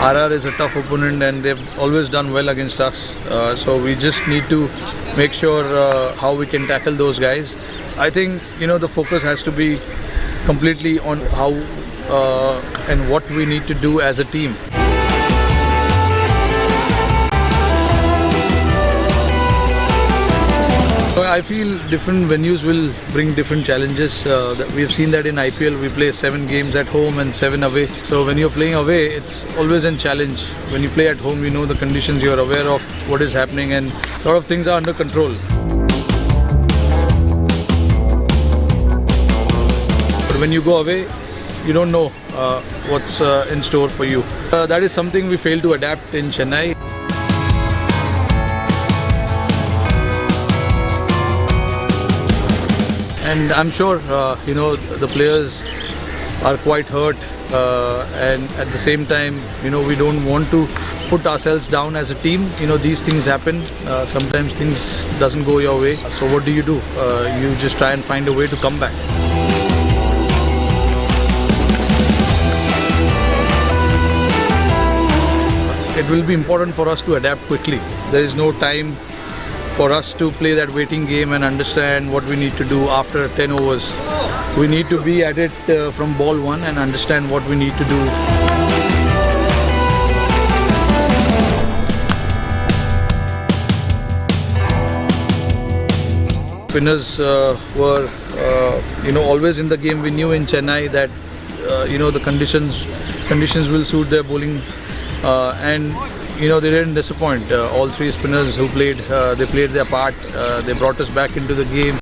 RR is a tough opponent and they've always done well against us. So we just need to make sure how we can tackle those guys. I think the focus has to be completely on how and what we need to do as a team. So I feel different venues will bring different challenges. We've seen that in IPL, we play 7 games at home and 7 away. So when you're playing away, it's always a challenge. When you play at home, you know the conditions, you're aware of what is happening and a lot of things are under control. But when you go away, you don't know what's in store for you. That is something we failed to adapt in Chennai. And I'm sure, the players are quite hurt and at the same time, we don't want to put ourselves down as a team. These things happen. Sometimes things doesn't go your way. So what do? You just try and find a way to come back. It will be important for us to adapt quickly. There is no time for us to play that waiting game and understand what we need to do after 10 overs. We need to be at it from ball one and understand what we need to do. Spinners were always in the game. We knew in Chennai that the conditions will suit their bowling, and they didn't disappoint. All three spinners who played, they played their part. They brought us back into the game,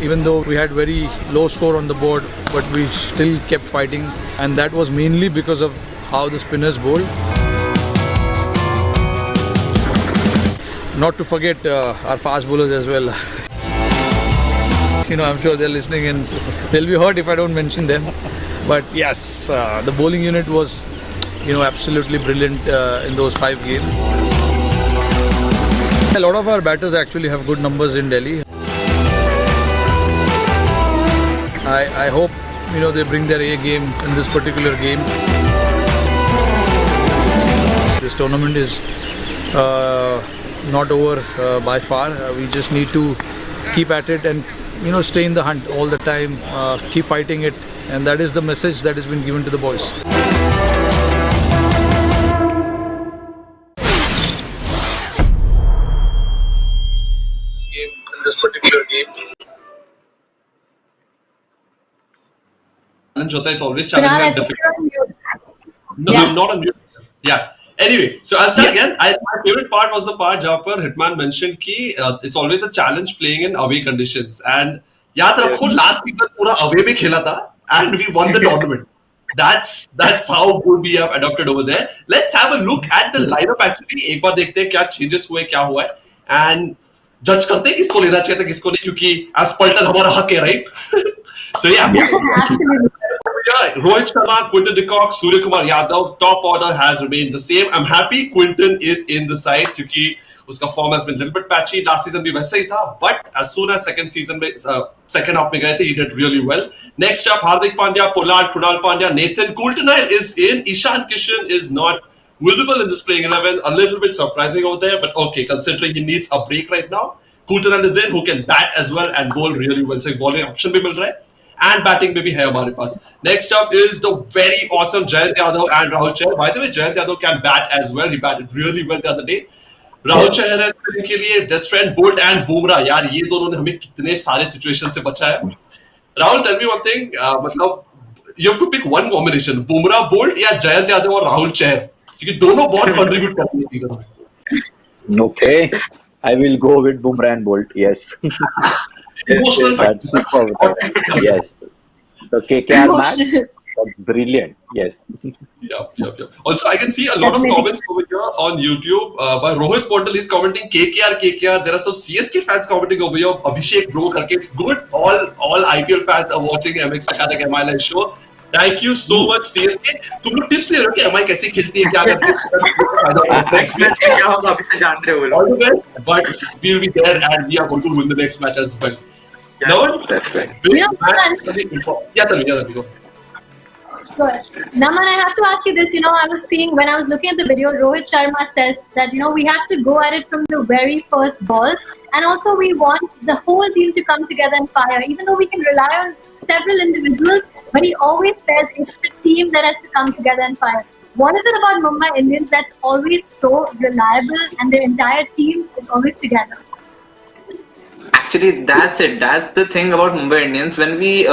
even though we had very low score on the board, but we still kept fighting, and that was mainly because of how the spinners bowled. Not to forget our fast bowlers as well. I'm sure they're listening and they'll be hurt if I don't mention them. But yes, the bowling unit was, absolutely brilliant in those 5 games. A lot of our batters actually have good numbers in Delhi. I hope, they bring their A game in this particular game. This tournament is not over by far. We just need to keep at it and stay in the hunt all the time, keep fighting it, and that is the message that has been given to the boys. In this particular game. It's always challenging and difficult. No, I'm not on mute. Yeah. Anyway, so I'll start again. My favorite part was the part where Hitman mentioned ki it's always a challenge playing in away conditions. And yaad rakho, last season pura away mein khela tha, and we won the tournament. That's how good we have adopted over there. Let's have a look at the lineup actually. एक बार देखते हैं क्या changes हुए, क्या हुआ है, and judge करते हैं किसको लेना चाहिए था, किसको नहीं, क्योंकि as Paltan हमारा हक है, right? So yeah. Yeah, Rohit Sharma, Quinton de Kock, Surya Kumar Yadav, top order has remained the same. I'm happy Quinton is in the side क्योंकि उसका form has been a little bit patchy. Last season भी वैसा ही था, but as soon as second half में गए थे, he did really well. Next up, Hardik Pandya, Pollard, Krunal Pandya, Nathan Coulter-Nile is in. Ishan Kishan is not visible in this playing 11. A little bit surprising over there, but okay, considering he needs a break right now. Coulter-Nile is in, who can bat as well and bowl really well. So bowling option भी मिल रहा है. And batting में भी है हमारे पास. Next up is the very awesome Jayant Yadav and Rahul Chahar. By the way, Jayant Yadav can bat as well. He batted really well the other day. Rahul Chahar है spinning के लिए best friend Bolt and Bumrah. यार ये दोनों ने हमें कितने सारे situation से बचाया. Rahul, tell me one thing. मतलब you have to pick one combination. Bumrah, Bolt या Jayant Yadav और Rahul Chahar. क्योंकि दोनों बहुत contribute करते हैं season में. Okay, I will go with Bumrah and Bolt. Yes. Emotional factor. Yes. The KKR match was brilliant. Yes. Yep. Also, I can see a lot of comments over here on YouTube. By Rohit Portal is commenting KKR. There are some CSK fans commenting over here. Abhishek bro karke. It's good. All IPL fans are watching MX Takatak MI Live show. Thank you so much CSK. तुम लोग tips ले रहे हो कि MI कैसे खेलती है, क्या करती है? Next match में क्या होगा अभी से जान रहे हो लोग. All the best, but we'll be there and we are going to win the next match as well. Yeah, no, that's right. Yeah, go. Good. Naman, I have to ask you this. I was seeing when I was looking at the video, Rohit Sharma says that we have to go at it from the very first ball, and also we want the whole team to come together and fire. Even though we can rely on several individuals, but he always says it's the team that has to come together and fire. What is it about Mumbai Indians that's always so reliable and the entire team is always together? Actually, that's it. That's the thing about Mumbai Indians. When we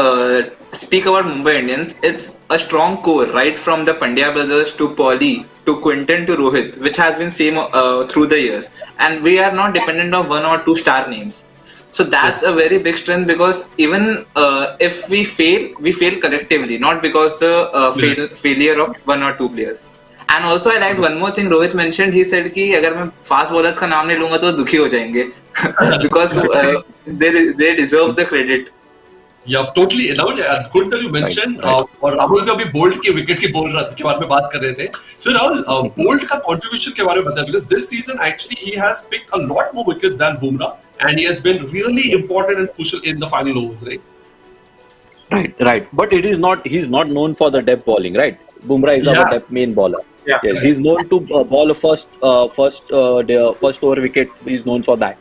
speak about Mumbai Indians, it's a strong core, right from the Pandya brothers to Paulie to Quinton to Rohit, which has been same through the years. And we are not dependent on 1 or 2 star names. So that's a very big strength, because even if we fail collectively, not because the failure of 1 or 2 players. And also I liked one more thing Rohit mentioned. He said कि अगर मैं fast bowlers का नाम नहीं लूँगा तो दुखी हो जाएंगे because they deserve the credit. Yeah, totally. Now, good that you mentioned. और राहुल भी अभी बोल्ट के विकेट के बारे में बात कर रहे थे. So राहुल, बोल्ट का contribution के बारे में बताया, because this season actually he has picked a lot more wickets than Bumrah, and he has been really important and crucial in the final overs, right? Right. But he's not known for the depth bowling, right? Bumrah is our depth main bowler. Yeah, yes, he's known to bowl first over wicket. He's known for that.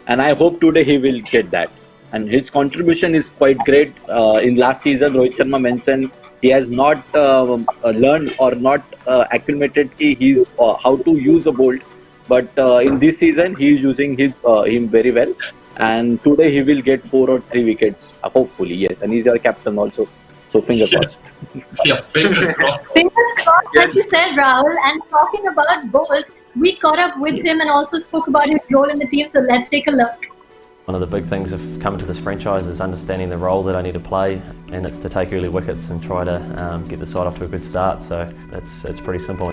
and I hope today he will get that. And his contribution is quite great. In last season, Rohit Sharma mentioned he has not learned or not acclimated how to use a bolt, but in this season he is using him very well. And today he will get 4 or 3 wickets, hopefully, yes. And he's our captain also, so fingers crossed. Yeah, fingers crossed. Fingers crossed, like you said, Rahul. And talking about Bolt, we caught up with him and also spoke about his role in the team. So let's take a look. One of the big things of coming to this franchise is understanding the role that I need to play, and it's to take early wickets and try to get the side off to a good start. So it's pretty simple.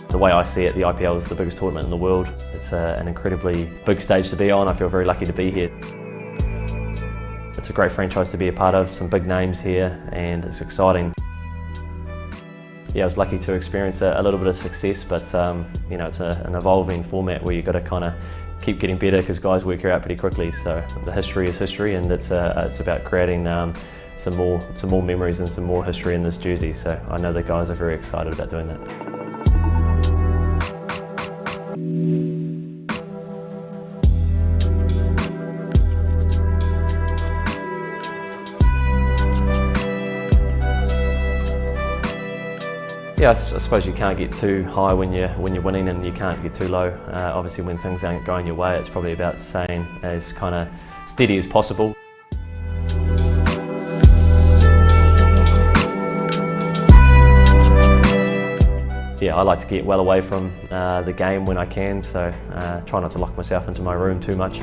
The way I see it, the IPL is the biggest tournament in the world. It's an incredibly big stage to be on. I feel very lucky to be here. It's a great franchise to be a part of, some big names here, and it's exciting. Yeah, I was lucky to experience a little bit of success, but you know, it's an evolving format where you've got to kind of keep getting better because guys work here out pretty quickly. So the history is history, and it's about creating some more memories and some more history in this jersey. So I know the guys are very excited about doing that. Yeah, I suppose you can't get too high when you're winning, and you can't get too low. Obviously, when things aren't going your way, it's probably about staying as kind of steady as possible. Yeah, I like to get well away from the game when I can, so try not to lock myself into my room too much.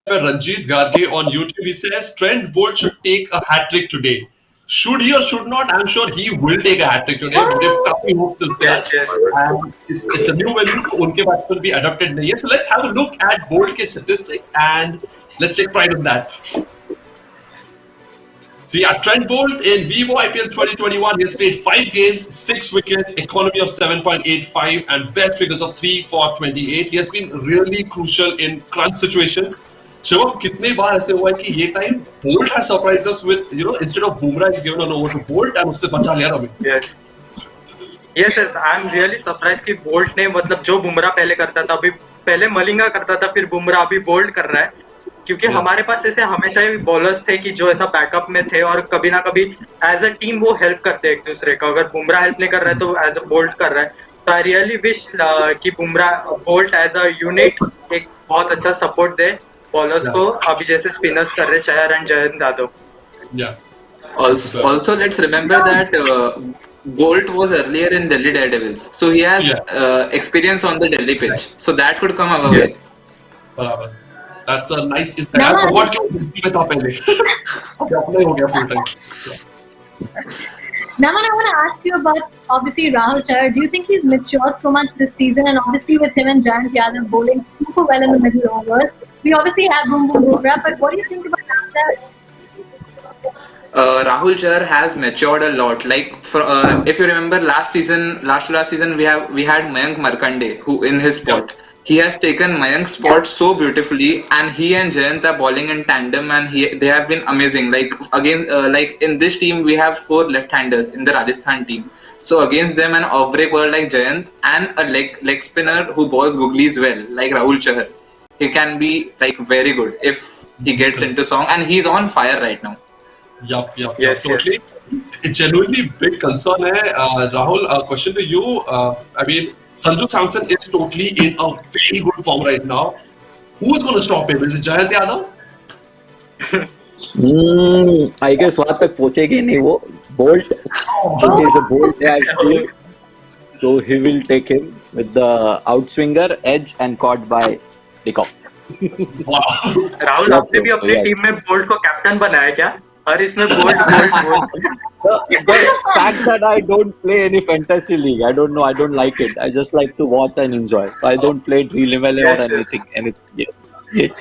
Ranjit Garge on YouTube, he says Trent Bolt should take a hat-trick today. Should he or should not? I'm sure he will take a hat-trick today. मुझे काफी hopes से it's a new value. उनके पास will be adopted नहीं है. So let's have a look at Bolt के statistics and let's take pride in that. So yeah, Trent Bolt in Vivo IPL 2021, he has played 5 games, 6 wickets, economy of 7.85 and best figures of 3 for 28. He has been really crucial in crunch situations. Shivam, कितने बार ऐसे हुआ है कि ये time Bolt has surprised us with, you know, instead of Bumrah, he's given an over to Bolt and उससे बचा लिया Ravi. Yes, I'm really surprised कि Bolt ने मतलब जो बुमराह पहले करता था, अभी पहले मलिंगा करता था, फिर बुमराह अभी Bolt कर रहा है. क्योंकि हमारे पास ऐसे हमेशा ही बॉलर्स थे कि जो ऐसा बैकअप में थे और कभी ना कभी एज अ टीम वो हेल्प करते हैं एक दूसरे को. अगर बुमराह हेल्प नहीं कर रहा है तो एज अ बोल्ट कर रहा है. तो आई रियली विश कि Bumrah Boult as a unit एक बहुत अच्छा सपोर्ट दे बॉलर्स को, अभी जैसे स्पिनर्स कर रहे Chahar and Jayant Yadav. Also, let's remember that Bolt was earlier in Delhi Daredevils, so he has experience on the Delhi pitch, so that could come our way. बराबर. That's a nice insight. I forgot कि वो दिल्ली में था पहले. अब अपना ही हो गया full time. Naman, I want to ask you about obviously Rahul Chahar. Do you think he's matured so much this season? And obviously with him and Jayant Yadav bowling super well in the middle overs, we obviously have Bumrah. But what do you think about Rahul Chahar? Rahul Chahar has matured a lot. Like if you remember last season, we had Mayank Markande who in his spot. He has taken Mayank's spot so beautifully, and he and Jayant are bowling in tandem, and they have been amazing. Like again, like in this team, we have 4 left-handers in the Rajasthan team. So against them, an off-break bowler like Jayant and a leg spinner who bowls googlies well, like Rahul Chahar, he can be like very good if he gets into song, and he's on fire right now. Yup, totally. It's genuinely big concern है. Rahul, a question to you. I mean, Sanju Samson is totally in a very good form right now. Who's going to stop him? Is it Jayant Yadav? I guess वहाँ तक पहुँचेगी नहीं वो. Bolt, he is a Bolt actually, so he will take him with the outswinger, edge and caught by Decock. Rahul, आपने भी अपनी team में bolt को कैप्टन बनाया क्या? और इसमें bolt The fact that I don't play any fantasy league, I don't know, I don't like it. I just like to watch and enjoy. So I don't play Dream 11 or anything. Yes.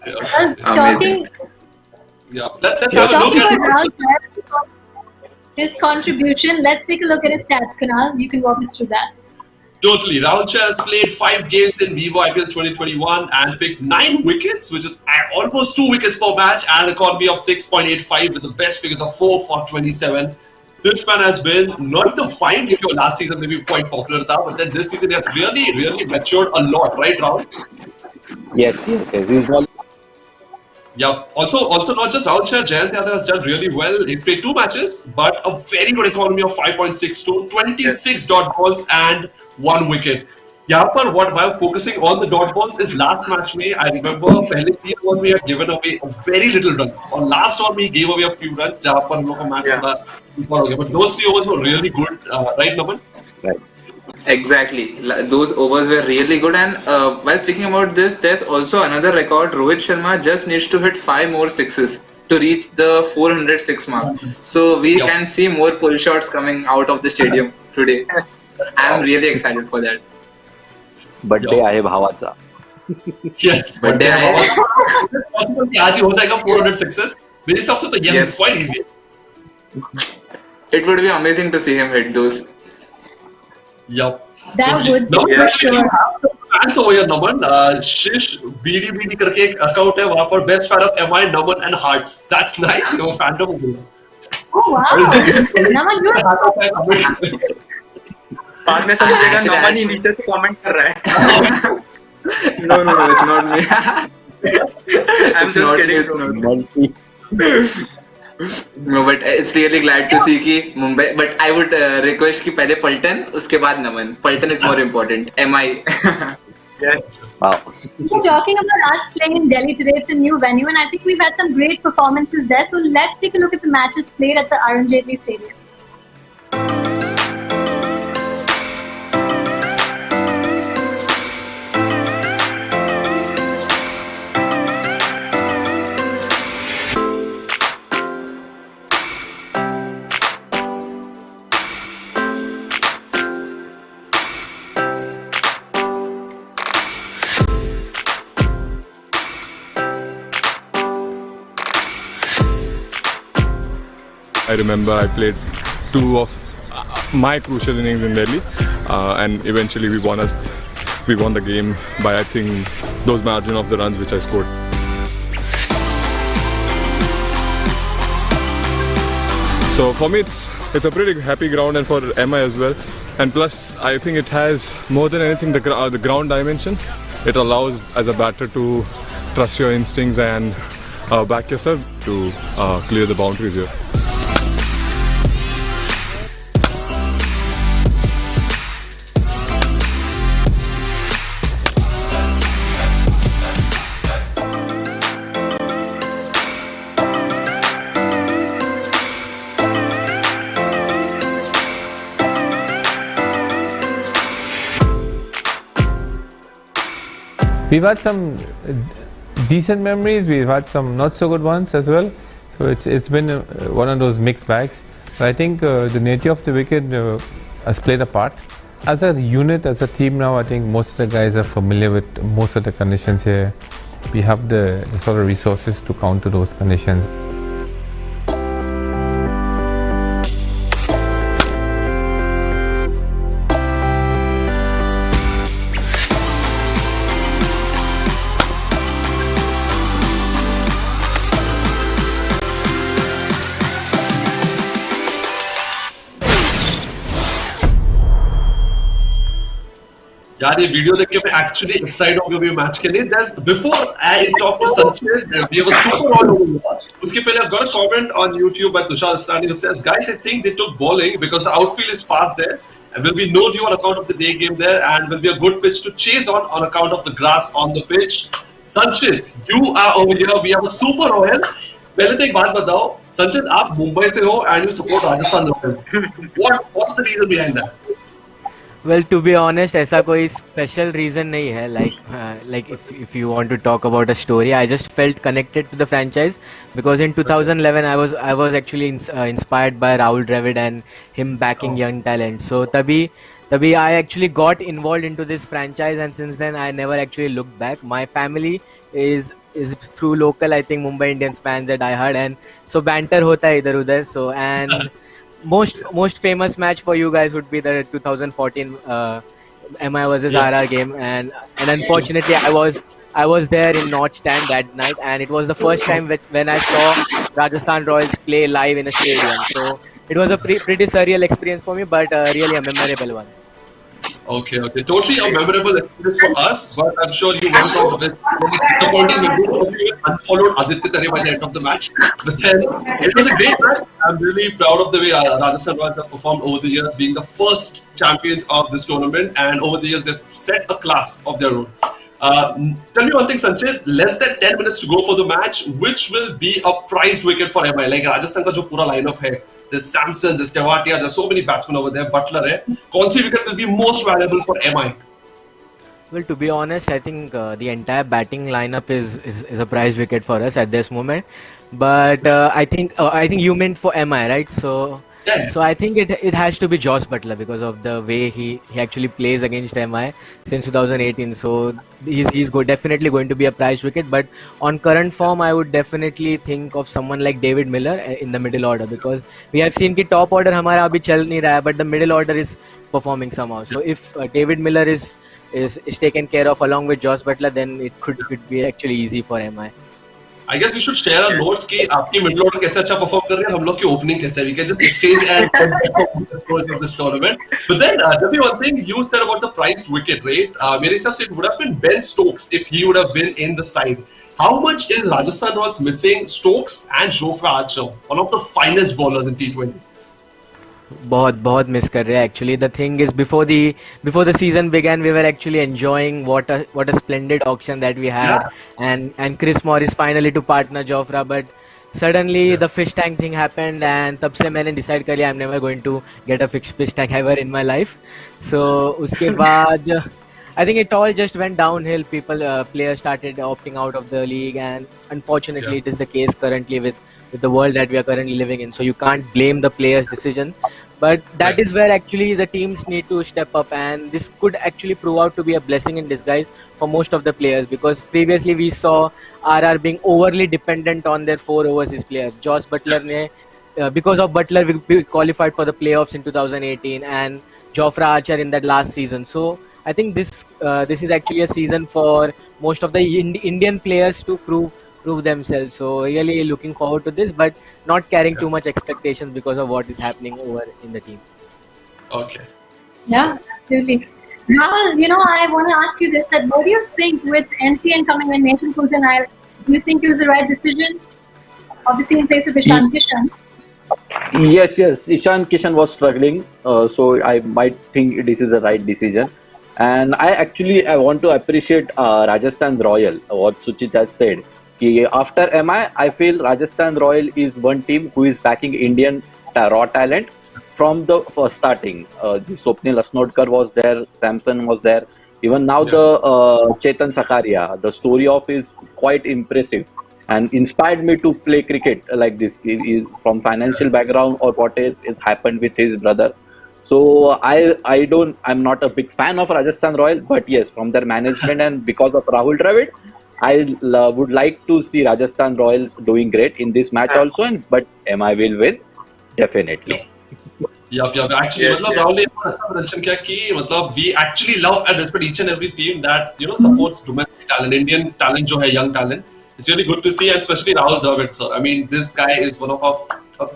Well, talking Let's have a look talking at about his contribution, let's take a look at his stats. Kunal, you can walk us through that. Totally. Rahul Chah has played 5 games in Vivo IPL 2021 and picked 9 wickets, which is almost 2 wickets per match, and an economy of 6.85 with the best figures of 4 for 27. This man has been not the fine during last season, maybe quite popular, but then this season he has really matured a lot, right, Rahul? Yes. He's all. Yeah. Also not just Rahul Chah, Jayant Yadav has done really well. He's played 2 matches, but a very good economy of 5.62, 26 dot balls and 1 wicket. यहाँ पर what while focusing on the dot balls is last match में I remember पहले 3 overs में he had given away very little runs और last over में he gave away a few runs जहाँ पर हम लोग का match थोड़ा score हो गया. But those 3 overs were really good, right, Naman? Right. Exactly. Those overs were really good. And while speaking about this, there's also another record. Rohit Sharma just needs to hit 5 more sixes to reach the 406 mark. So we can see more pull shots coming out of the stadium today. I'm really excited for that. Birthday आहे भावाचा. Yes. Birthday आहे. Possible कि आज ही हो जाएगा 400 sixes. मेरे हिसाब से तो yes, it's quite easy. It would be amazing to see him hit those. Yep. That would be Naman, for sure. Fans over here, Naman. Shish BD करके एक account है वहाँ पर best fan of MI, Naman and Hearts. That's nice. You're a fandom of him. Oh wow. Naman, you're बाद में समझेगा नमन ही नीचे से कमेंट कर रहा है. No, it's not me. I'm just kidding. No, but it's really glad to see कि Mumbai. But I would request कि पहले पल्टन, उसके बाद नमन. Pulton is more important. MI. Yes. Wow. We're talking about us playing in Delhi today. It's a new venue, and I think we've had some great performances there. So let's take a look at the matches played at the Arun Jaitley Stadium. I remember I played 2 of my crucial innings in Delhi, and eventually we won the game by I think those margin of the runs which I scored. So for me it's a pretty happy ground, and for MI as well. And plus I think it has more than anything the ground dimension. It allows as a batter to trust your instincts and back yourself to clear the boundaries here. We've had some decent memories, we've had some not so good ones as well. So it's been one of those mixed bags. But I think the nature of the wicket has played a part. As a unit, as a team now, I think most of the guys are familiar with most of the conditions here. We have the sort of resources to counter those conditions. यार ये video देख के मैं actually excited हो गया match के लिए. There's before I talk to Sanchit, we have a super all over here. उसके पहले I've got a comment on YouTube by Tushar Stani who says, guys, I think they took bowling because the outfield is fast there and will be no dew on account of the day game there and will be a good pitch to chase on account of the grass on the pitch. Sanchit, you are over here. We have a super royal. पहले तो एक बात बताओ, संचित आप मुंबई से हो and you support Rajasthan Royals. What's the reason behind that? Well, to be honest, ऐसा कोई special reason नहीं है. Like if you want to talk about a story, I just felt connected to the franchise because in 2011 I was actually inspired by Rahul Dravid and him backing young talent. So तभी I actually got involved into this franchise, and since then I never actually looked back. My family is through local, I think, Mumbai Indians fans at I heard, and so banter होता है इधर उधर. So and most famous match for you guys would be the 2014 MI versus RR game, and unfortunately I was there in North Stand that night, and it was the first time when I saw Rajasthan Royals play live in a stadium. So it was a pretty surreal experience for me, but really a memorable one. Okay. Totally a memorable experience for us, but I'm sure you went off with really disappointing memories. You unfollowed Aditya Tare by the end of the match. But then it was a great match. I'm really proud of the way Rajasthan Royals have performed over the years, being the first champions of this tournament, and over the years they've set a class of their own. Tell me one thing, Sanchit. Less than 10 minutes to go for the match. Which will be a prized wicket for MI? Like Rajasthan का जो पूरा lineup है. There's Samson, there's Tewatia, there's so many batsmen over there. Butler है. कौन सी wicket will be most valuable for MI? Well, to be honest, I think the entire batting lineup is a prize wicket for us at this moment. But I think you meant for MI, right? So I think it has to be Josh Butler because of the way he actually plays against MI since 2018. So he's definitely going to be a prize wicket. But on current form, I would definitely think of someone like David Miller in the middle order, because we have seen कि top order हमारा अभी चल नहीं रहा है, but the middle order is performing somehow. So if David Miller is taken care of along with Josh Butler, then it could be actually easy for MI. I guess we should share our notes कि आपकी middle order कैसे अच्छा perform कर रहे हैं, हम लोग की opening कैसे है. We can just exchange and the scores of this tournament. But then, tell me one thing. You said about the prized wicket, right? मेरे हिसाब से it would have been Ben Stokes if he would have been in the side. How much is Rajasthan Royals missing Stokes and Jofra Archer, one of the finest bowlers in T20? बहुत miss कर रहे हैं actually. The thing is, before the season began, we were actually enjoying what a splendid auction that we had, and Chris Morris finally to partner Jofra, but suddenly the fish tank thing happened, and तब से मैंने decide कर लिया I'm never going to get a fish tank ever in my life. So उसके बाद I think it all just went downhill. Players started opting out of the league, and unfortunately it is the case currently with the world that we are currently living in. So you can't blame the players' decision, but that is where actually the teams need to step up, and this could actually prove out to be a blessing in disguise for most of the players, because previously we saw RR being overly dependent on their 4 overseas players. Josh Butler ne, because of Butler we qualified for the playoffs in 2018, and Jofra Archer in that last season. So I think this is actually a season for most of the Indian players to prove themselves. So really looking forward to this, but not carrying too much expectations because of what is happening over in the team. Okay. Yeah, absolutely. Rahul, I want to ask you this: that what do you think with NCN coming in, Nathan Coulton? Do you think it was the right decision? Obviously, in place of Ishan Kishan. Yes. Ishan Kishan was struggling, so I might think this is the right decision. And I want to appreciate Rajasthan Royal, what Suchit has said. After MI, I feel Rajasthan Royal is one team who is backing Indian raw talent from the first starting. Swapnil Asnodkar was there, Samson was there. Even now the Chetan Sakaria, the story of is quite impressive and inspired me to play cricket like this. He is from financial background or what is happened with his brother. So I'm not a big fan of Rajasthan Royal, but yes, from their management and because of Rahul Dravid, I would like to see Rajasthan Royal doing great in this match also, but MI will win definitely. Yup. Actually, Rahul ने अच्छा mention किया कि we actually love and respect each and every team that supports domestic talent, Indian talent जो है, young talent. It's really good to see, and especially Rahul Dravid, sir. I mean, this guy is one of our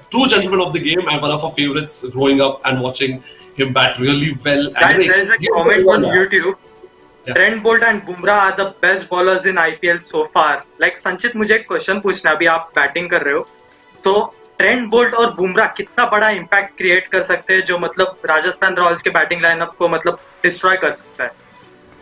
true gentleman of the game and one of our favorites growing up and watching him bat really well. Guys, there is a comment on YouTube. Trent Bolt and Bumrah are the best bowlers in IPL so far. Like Sanchit, मुझे एक question पूछना है, अभी आप batting कर रहे हो, तो ट्रेंट बोल्ट और बुमराह कितना बड़ा इम्पैक्ट क्रिएट कर सकते हैं जो राजस्थान रॉयल्स के बैटिंग लाइनअप को डिस्ट्रॉय कर सकता है?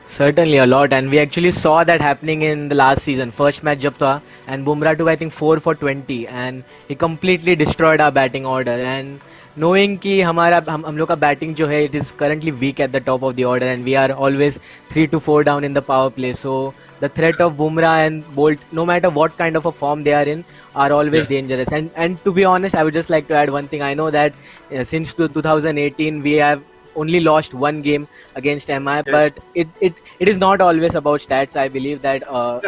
Certainly a lot, and we actually saw that happening in the last season. First match jab tha, and Bumrah took I think 4 for 20, and he completely destroyed our batting order. And knowing कि हम लोग का batting जो है, it is currently weak at the top of the order, and we are always 3 to 4 down in the power play. So the threat of Bumrah and Bolt, no matter what kind of a form they are in, are always dangerous. And to be honest, I would just like to add one thing. I know that since 2018 we have only lost one game against MI, but it is not always about stats. I believe that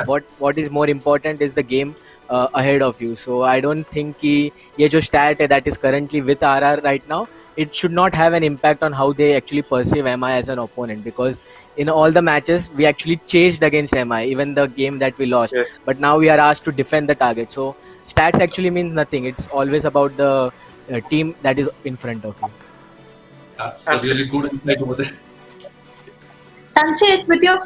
what is more important is the game ahead of you. So I don't think कि ये जो stat है that is currently with RR right now, it should not have an impact on how they actually perceive MI as an opponent, because in all the matches we actually chased against MI, even the game that we lost. But now we are asked to defend the target. So stats actually means nothing. It's always about the team that is in front of you. That's a really good insight over there. Sanchit, with your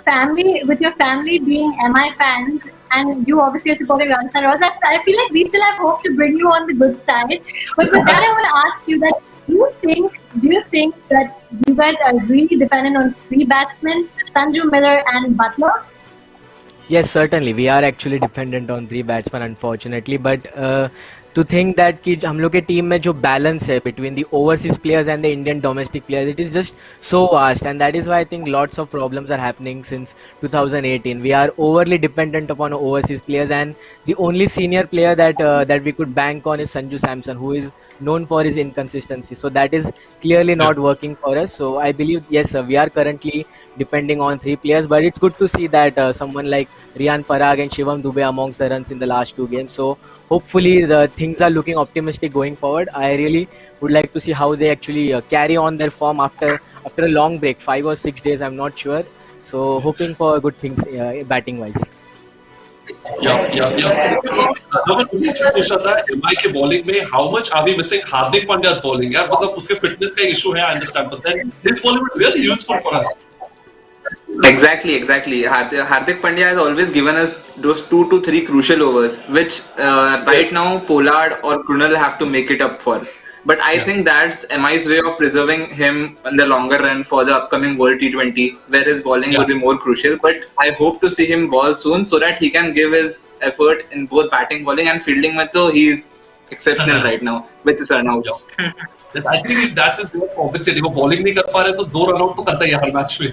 family being MI fans, and you obviously are supporting Rajasthan Royals, I feel like we still have hope to bring you on the good side. But with that, I want to ask you that do you think that you guys are really dependent on three batsmen, Sanju, Miller, and Butler? Yes, certainly. We are actually dependent on three batsmen, unfortunately. But to think that कि हम लोग के team में जो balance है between the overseas players and the Indian domestic players, it is just so vast, and that is why I think lots of problems are happening since 2018. We are overly dependent upon overseas players, and the only senior player that we could bank on is Sanju Samson, who is known for his inconsistency. So that is clearly not working for us. So I believe, yes, sir, we are currently depending on three players, but it's good to see that someone like Riyan Parag and Shivam Dube amongst the runs in the last two games. So hopefully the things are looking optimistic going forward. I really would like to see how they actually carry on their form after a long break, 5 or 6 days, I'm not sure. So hoping for good things batting wise. मुझे चीज पूछना था MI के bowling में how much are we missing Hardik Pandya's bowling यार मतलब उसके fitness का इशू है I understand but then his bowling was really useful for us Exactly. Hardik Pandya has always given us those 2 to 3 crucial overs, which right now Pollard or Krunal have to make it up for. But I think that's MI's way of preserving him in the longer run for the upcoming World T20, where his bowling will be more crucial. But I hope to see him ball soon so that he can give his effort in both batting, bowling, and fielding. So he's exceptional right now with his runouts. I think that's his way of compensating. वो bowling नहीं कर पा रहे तो 2 run out तो करता ही हर match में.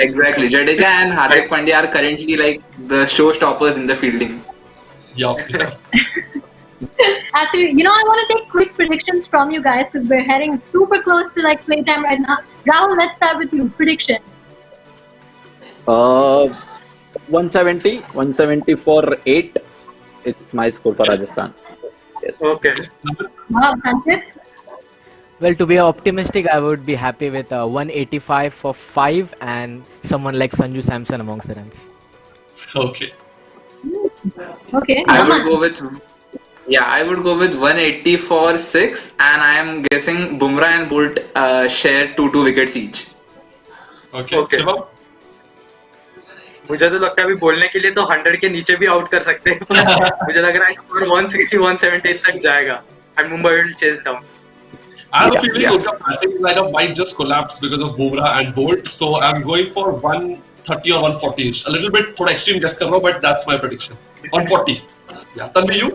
Exactly. Jadeja and Hardik Pandya are currently like the showstoppers in the fielding. Yeah. Actually, I want to take quick predictions from you guys because we're heading super close to like playtime right now. Rahul, let's start with you. Predictions. 170 for 8. It's my score for Rajasthan. Yes. Okay. Wow, Sanchit. Well, to be optimistic, I would be happy with 185 for 5 and someone like Sanju Samson amongst the runs. Okay. Okay. I would go with 180 for 6, and I am guessing Bumrah and Bolt share 2 wickets each. Okay. Shivam? मुझे तो लगता है अभी बोलने के लिए तो 100 के नीचे भी आउट कर सकते हैं. मुझे लग रहा है स्कोर 160 170 तक जाएगा and Mumbai will chase down. I have a feeling Uttar batting lineup might just collapse because of Bumrah and Bolt, so I'm going for 130 or 140ish. A little bit, थोड़ा extreme guess कर रहा हूँ, but that's my prediction. 140. Yeah, Tanvi, you?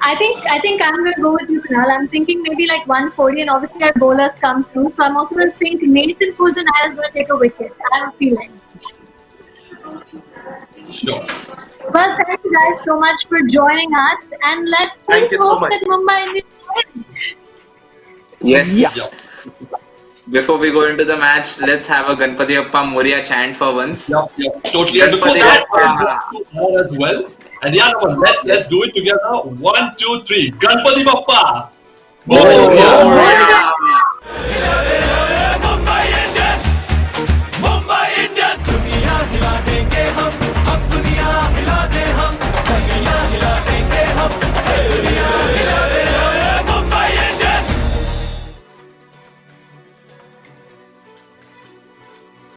I think I'm going to go with you, Kunal. I'm thinking maybe like 140, and obviously our bowlers come through. So I'm also going to think Nathan Coulson is going to take a wicket. I have a feeling. Sure. Well, thank you guys so much for joining us, and let's hope that Mumbai Indians win. Yes. Yeah. Before we go into the match, let's have a Ganpati Bappa Moria chant for once. Yeah. Totally. And before that, as well. And yeah, let's do it together. 1, 2, 3. Ganpati Bappa Moria.